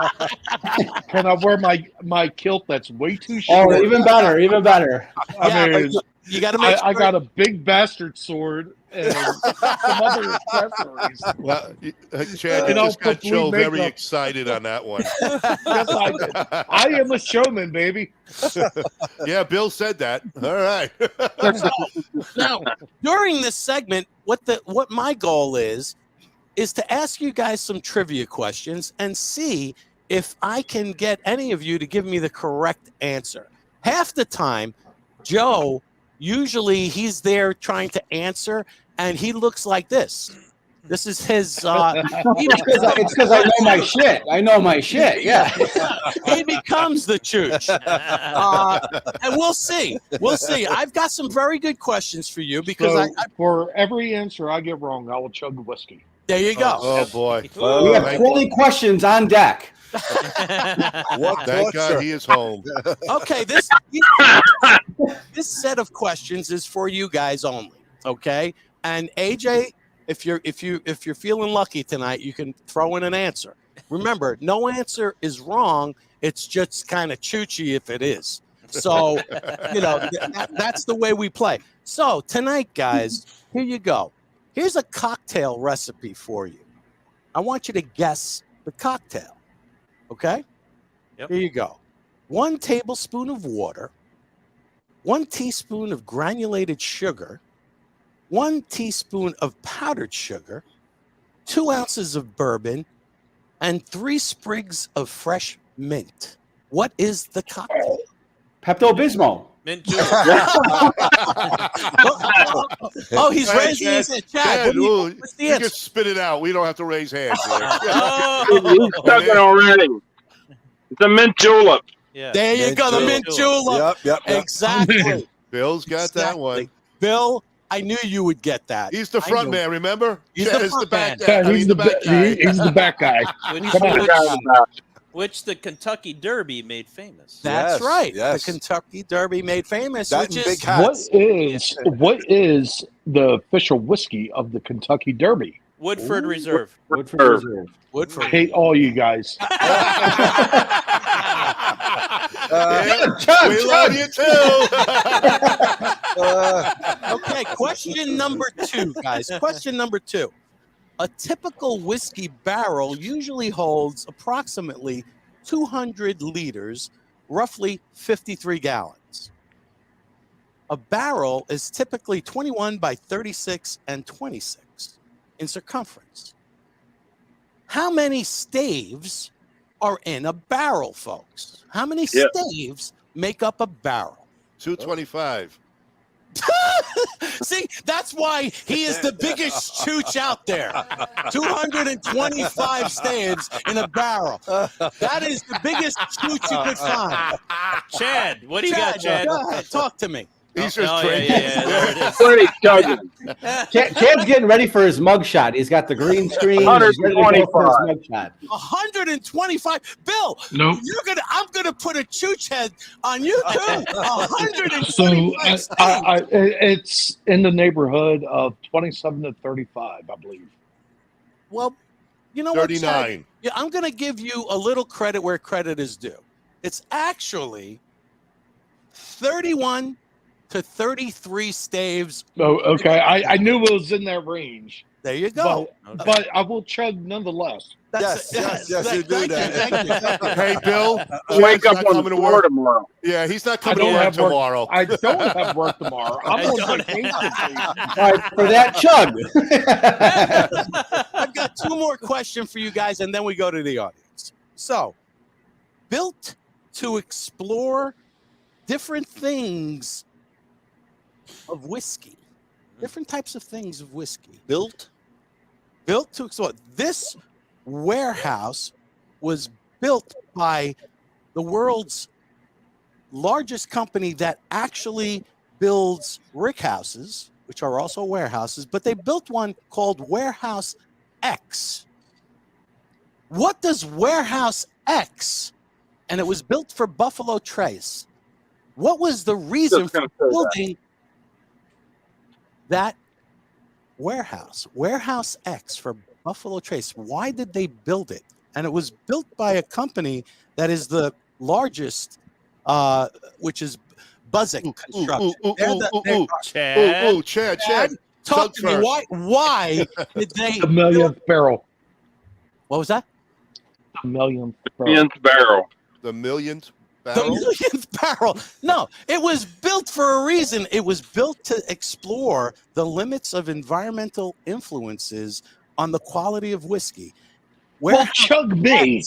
Can I wear my kilt that's way too short? Oh, even better, even better. Yeah, I but mean, you got to make I sure. got a big bastard sword and some other accessories. Well, Chad, you And I'll just got put blue Joe very makeup. excited on that one. Yes, I am a showman, baby. Yeah, Bill said that. All right. Now, during this segment, what my goal is to ask you guys some trivia questions and see if I can get any of you to give me the correct answer. Half the time, Joe, usually he's there trying to answer, and he looks like this. This is his. It's because I know my shit. I know my shit. Yeah. He becomes the chooch. And we'll see. We'll see. I've got some very good questions for you because So for every answer I get wrong, I will chug whiskey. there you go. Oh, boy. We have 20 questions on deck. Thank God he is home. Okay, this set of questions is for you guys only. Okay, and AJ, if you're feeling lucky tonight, you can throw in an answer. Remember, no answer is wrong. It's just kind of choochy if it is. So, that's the way we play. So tonight, guys, here you go. Here's a cocktail recipe for you. I want you to guess the cocktail. Okay? Yep. Here you go. 1 tablespoon of water, 1 teaspoon of granulated sugar, 1 teaspoon of powdered sugar, 2 ounces of bourbon, and 3 sprigs of fresh mint. What is the cocktail? Pepto-Bismol. Mint julep. Oh, he's Go ahead, raising his hand. Chad, Chad, what's the you answer? can spit it out. We don't have to raise hands here. He's stuck it already. It's a mint julep. Yeah. There you go, the mint julep. Yep. Exactly. Bill's got that one. Bill, I knew you would get that. He's the front man, remember? He's Chad the is front back man. guy. Yeah, I mean, he's the the back guy. he's the back guy. Which the Kentucky Derby made famous. That's Yes, right. yes. The Kentucky Derby made famous, That which and is big hats. What is the official whiskey of the Kentucky Derby? Woodford Reserve. Woodford Reserve. I Woodford. hate all you guys. We love you too. Okay, Question number 2, guys. Question number 2. A typical whiskey barrel usually holds approximately 200 liters, roughly 53 gallons. A barrel is typically 21 by 36 and 26 in circumference. How many staves are in a barrel, folks? How many staves make up a barrel? 225. See, that's why he is the biggest chooch out there. 225 staves in a barrel. That is the biggest chooch you could find. Chad, what do you got, Chad? Go ahead, talk to me. He's just there it is. What are you chugging? Chad's getting ready for his mugshot. He's got the green screen. He's ready to go for his mugshot. 125. Bill, Nope. I'm gonna put a chooch head on you too. 125 So it's in the neighborhood of 27 to 35, I believe. Well, you know what, 39. Chad? Yeah, I'm gonna give you a little credit where credit is due. It's actually 31 to 33 staves. Oh, okay. I knew it was in that range. There you go. But I will chug nonetheless. Yes, you do that. Thank you. Hey, Bill. Wake up not on coming the to floor work tomorrow. Yeah, he's not I coming to don't work have work. tomorrow. I don't have work tomorrow. I'm on vacation. All right, for that chug. I've got 2 more questions for you guys, and then we go to the audience. So, built to explore different things of whiskey, different types of things of whiskey. Built to explore. This warehouse was built by the world's largest company that actually builds rickhouses, which are also warehouses, but they built one called Warehouse X. What does Warehouse X, and it was built for Buffalo Trace, what was the reason for building that warehouse? Warehouse X for Buffalo Trace. Why did they build it? And it was built by a company that is the largest, which is Buzzing Construction. Chad. Talk to me. Why did they? The millionth barrel. What was that? The millionth barrel. The millionth The barrel? millionth barrel. No, it was built for a reason. It was built to explore the limits of environmental influences on the quality of whiskey. Well, chug me.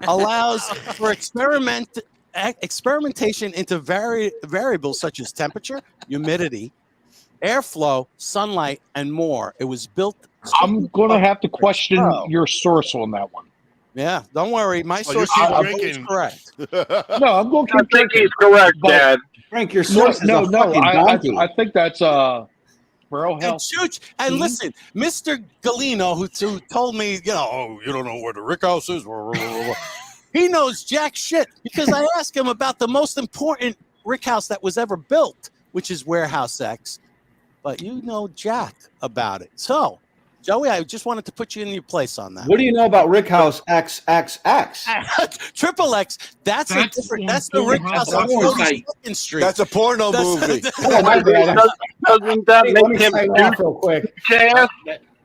Allows for experimentation into variables such as temperature, humidity, airflow, sunlight, and more. It was built. I'm going to have to question your source on that one. Yeah, don't worry. My source is correct. No, I'm going to keep drinking. He's correct, Dad. Frank, your source is a fucking donkey. I think that's Bro, hell. And listen, Mr. Gulino, who told me, you don't know where the Rickhouse is. He knows jack shit because I asked him about the most important Rickhouse that was ever built, which is Warehouse X. But you know jack about it. So, Joey, I just wanted to put you in your place on that. What do you know about Rickhouse XXX? Triple X. That's the Rickhouse on 42nd Street. That's a porno movie. Oh, my bad. Doesn't that make him real quick?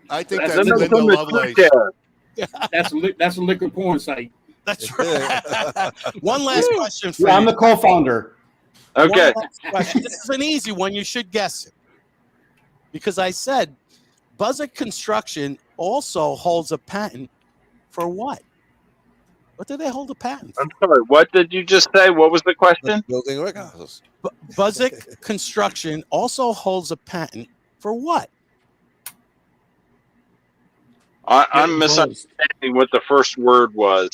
I think that's Linda Lovelace. That's a liquor porn site. That's right. One last question for you. I'm you. the co-founder. Okay. This is an easy one. You should guess it. Because I said Buzzard Construction also holds a patent for what? What do they hold a patent for? I'm sorry. What did you just say? What was the question? Building Rickhouses. Buzzard Construction also holds a patent for what? I'm misunderstanding what the first word was.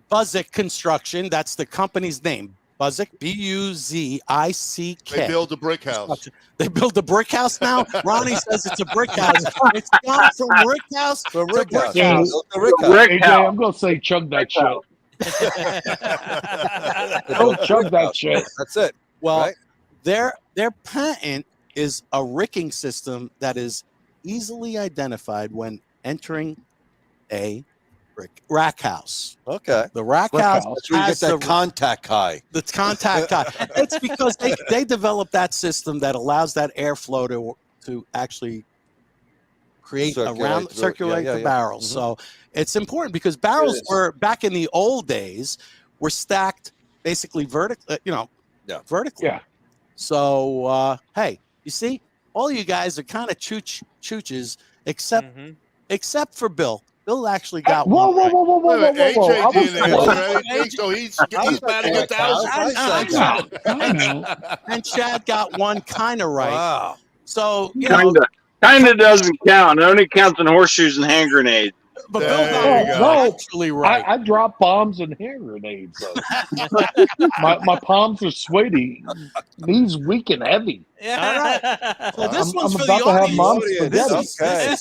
Buzzard Construction. That's the company's name. Buzzard, B-U-Z-I-C-K. They build a brick house. They build a brick house now? Ronnie says it's a brick house. It's gone from brick house to brick house. AJ, I'm going to say chug that shit. Don't chug that shit. That's it. Well, right? their patent is a ricking system that is easily identified when entering a Rickhouse. Okay. The Rickhouse. That's where you get that contact high. The contact high. It's because they developed that system that allows that airflow to actually create circulate the barrels. So it's important because barrels were back in the old days were stacked basically vertically, vertically. Yeah. So hey, you see, all you guys are kind of chooches, except for Bill. Bill actually got Whoa. AJ didn't answer anything, so he's batting 1,000. And Chad got one kind of right. Wow. So Kinda doesn't count. It only counts in horseshoes and hand grenades. But Bill got actually right. I drop bombs and hand grenades. my palms are sweaty, knees weak and heavy. Yeah. So this one's I'm for about the to have audience. mom's spaghetti.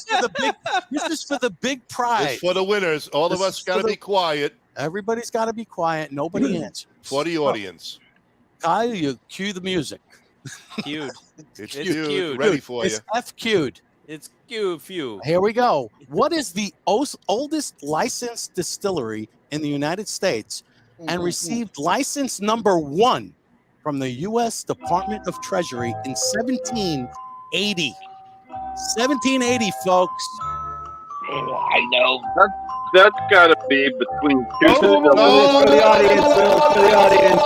This is for the big prize. It's for the winners. All of us got to be quiet. Everybody's got to be quiet. Nobody answers. For the audience. Kyle, you cue the music. Cued. It's cued. Ready for you. It's F-cued. It's cute. Here we go. What is the oldest licensed distillery in the United States and received license number 1 from the U.S. Department of Treasury in 1780? 1780, folks. Oh, I know. That's got to be between two. For the audience, Bill. For the audience.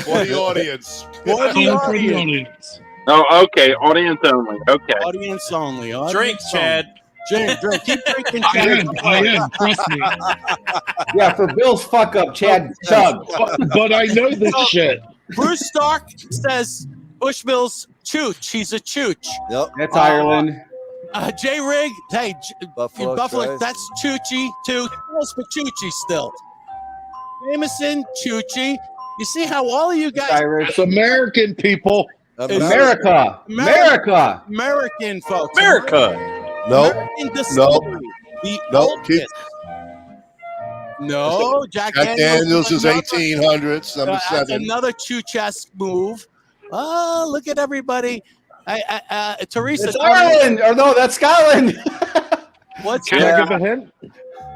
For the audience. For the audience. Oh, okay. Audience only. Okay. Audience only. Drink, Chad. Drink. Keep drinking, I Chad. am. Trust me. Yeah, for Bill's fuck up, Chad chug. But I know this shit. Bruce Stark says Bushmills chooch. He's a chooch. Yep. That's Ireland. J Rig, hey, Buffalo, that's Chuchi too. Close for Chuchi still. Jameson, Chuchi. You see how all of you guys Irish. It's American people. America. American folks. America. American distillery. The oldest. No, Jack Daniels is 1800s, number 7. Another Chuchesque move. Oh, look at everybody. Teresa. It's Ireland. Or no, that's Scotland. Can I give a hint?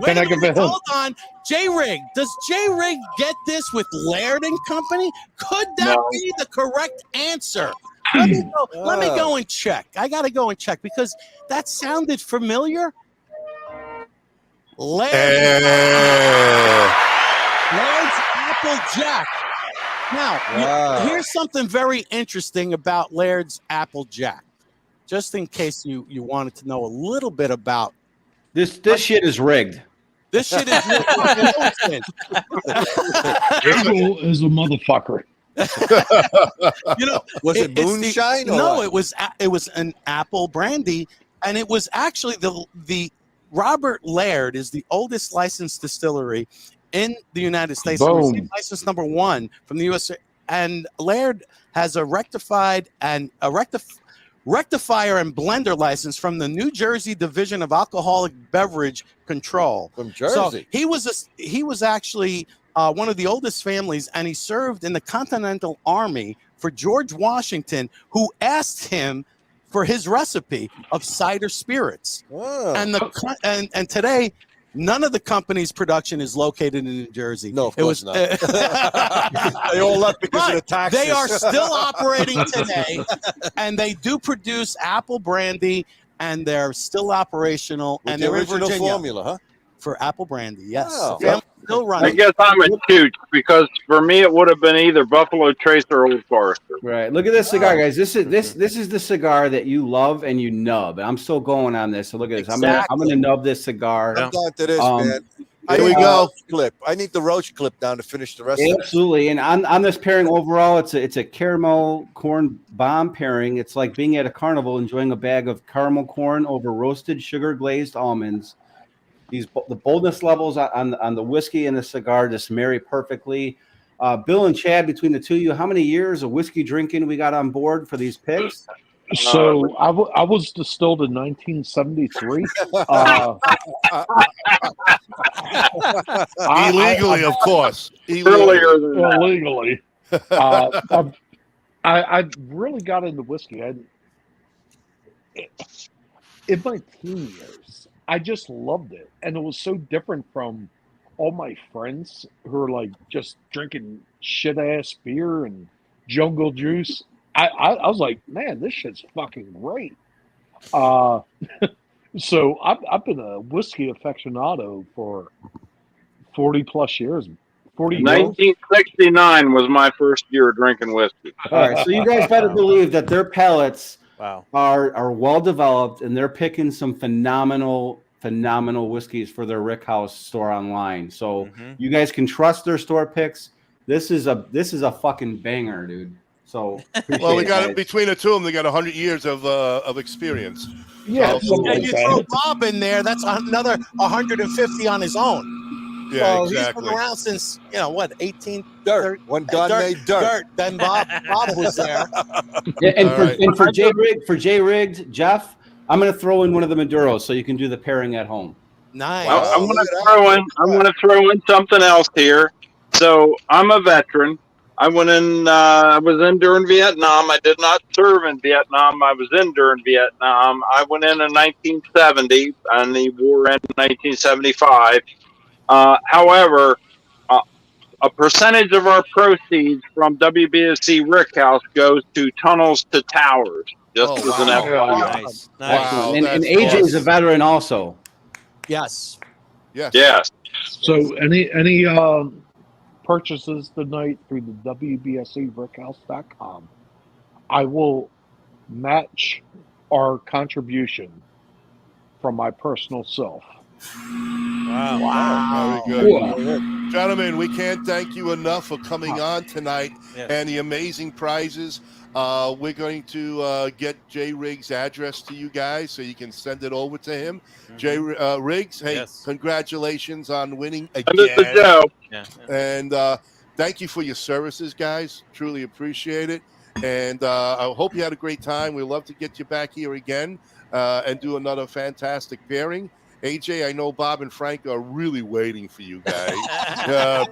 Wait a minute, hold on. J-Rig. Does J-Rig get this with Laird and Company? Could that be the correct answer? Let me go and check. I got to go and check because that sounded familiar. Laird's Applejack. Now, here's something very interesting about Laird's Applejack. Just in case you wanted to know a little bit about this shit is rigged. This shit is rigged. Google is a motherfucker. Was it moonshine? No, it was an apple brandy, and it was actually the Robert Laird is the oldest licensed distillery in the United States. It received license number 1 from the U.S. And Laird has a rectifier and blender license from the New Jersey Division of Alcoholic Beverage Control. From Jersey. So he was actually one of the oldest families, and he served in the Continental Army for George Washington, who asked him for his recipe of cider spirits. Oh. And today, none of the company's production is located in New Jersey. No, of course not. They all left because of the taxes. They are still operating today, and they do produce apple brandy, and they're still operational. With and the they're original in Virginia formula, huh? for apple brandy. Yes, Wow. the family's still I running. guess I'm a chooch because for me it would have been either Buffalo Trace or Old Forester. Right. Look at this cigar, guys. This is the cigar that you love and you nub. And I'm still going on this. So look at this. I'm gonna nub this cigar. I'm going to this, man. Here we go. Clip. I need the roach clip down to finish the rest. Absolutely. And on this pairing overall, it's a caramel corn bomb pairing. It's like being at a carnival enjoying a bag of caramel corn over roasted sugar glazed almonds. The boldness levels on the whiskey and the cigar just marry perfectly. Bill and Chad, between the two of you, how many years of whiskey drinking we got on board for these picks? So I was distilled in 1973. Illegally, of course. Illegally. I really got into whiskey. In my teen years, I just loved it, and it was so different from all my friends who are like just drinking shit ass beer and jungle juice. I was like, man, this shit's fucking great. So I've been a whiskey aficionado for 40 plus years. 1969 was my first year drinking whiskey. All right, so you guys better believe that their palates Wow. are well developed, and they're picking some phenomenal whiskeys for their Rickhouse store online. So you guys can trust their store picks. This is a fucking banger, dude. So well, we got it between the two of them. They got 100 years of experience. Yeah, and you throw Bob in there, that's another 150 on his own. Yeah, so exactly. He's been around since 18 Dirt. When God made dirt. Then Bob was there. Yeah, and for J Rigged, Jeff, I'm gonna throw in one of the Maduros so you can do the pairing at home. Nice. Well, I'm gonna throw in something else here. So I'm a veteran. I went in. I was in during Vietnam. I did not serve in Vietnam. I was in during Vietnam. I went in 1970, and the war ended in 1975. However, a percentage of our proceeds from WBSE Rickhouse goes to Tunnels to Towers. Just as an FYI. Nice. Wow, and AJ is a veteran also. Yes. Yes. So any purchases tonight through the WBSERickhouse.com, I will match our contribution from my personal self. Wow. Very good. Gentlemen, we can't thank you enough for coming on tonight and the amazing prizes. We're going to get Jay Riggs' address to you guys so you can send it over to him. Jay Riggs, hey, congratulations on winning again. And thank you for your services, guys. Truly appreciate it. And I hope you had a great time. We'd love to get you back here again and do another fantastic pairing. AJ, I know Bob and Frank are really waiting for you guys.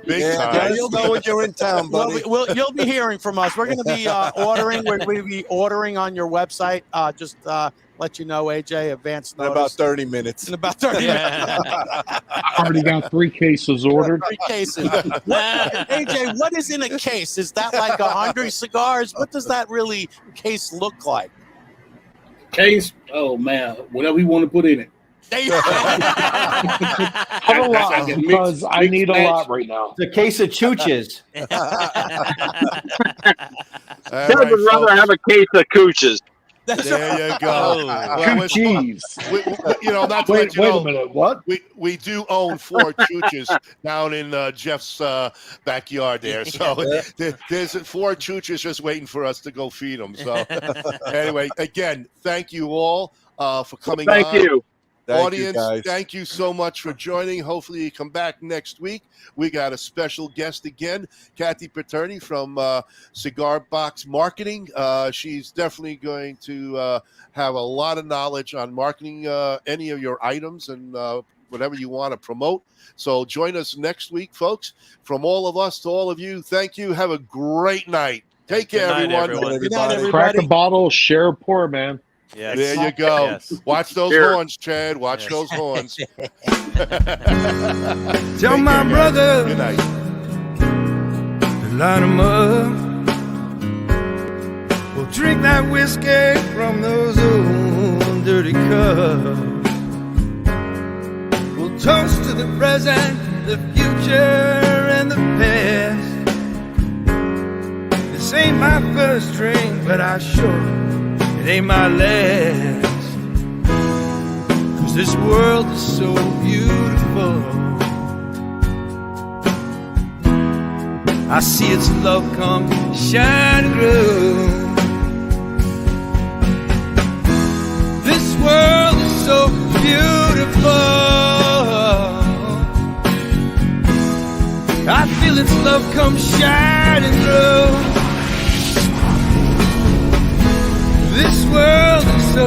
Big time. Yeah, you'll know when you're in town, buddy. You'll be hearing from us. We're going to be ordering. We're going to be ordering on your website. Just let you know, AJ, advance notice. In about 30 minutes. In about 30 minutes. I already got 3 cases ordered. 3 cases. AJ, what is in a case? Is that like 100 cigars? What does that really case look like? Case? Oh, man. Whatever you want to put in it. Put a lot because I need a lot right now. The case of chooches. I would rather have a case of cooches. There you go. Cheese. Not wait a minute. What? We do own 4 chooches down in Jeff's backyard there. So there's 4 chooches just waiting for us to go feed them. So anyway, again, thank you all for coming on. Thank you. Audience, thank you so much for joining. Hopefully you come back next week. We got a special guest again, Kathy Pecorini from Cigar Box Marketing. She's definitely going to have a lot of knowledge on marketing any of your items and whatever you want to promote. So join us next week, folks. From all of us to all of you, thank you. Have a great night. Take care, everyone. Good night, everybody. Crack a bottle, share a pour, man. Yes. There you go. Yes. Watch those horns, Chad. Watch those horns. Tell my brother Good night. to line 'em up. We'll drink that whiskey from those old dirty cups. We'll toast to the present, the future, and the past. This ain't my first drink, but I sure it ain't my last. 'Cause this world is so beautiful. I see its love come shining through. This world is so beautiful. I feel its love come shining through. This world is so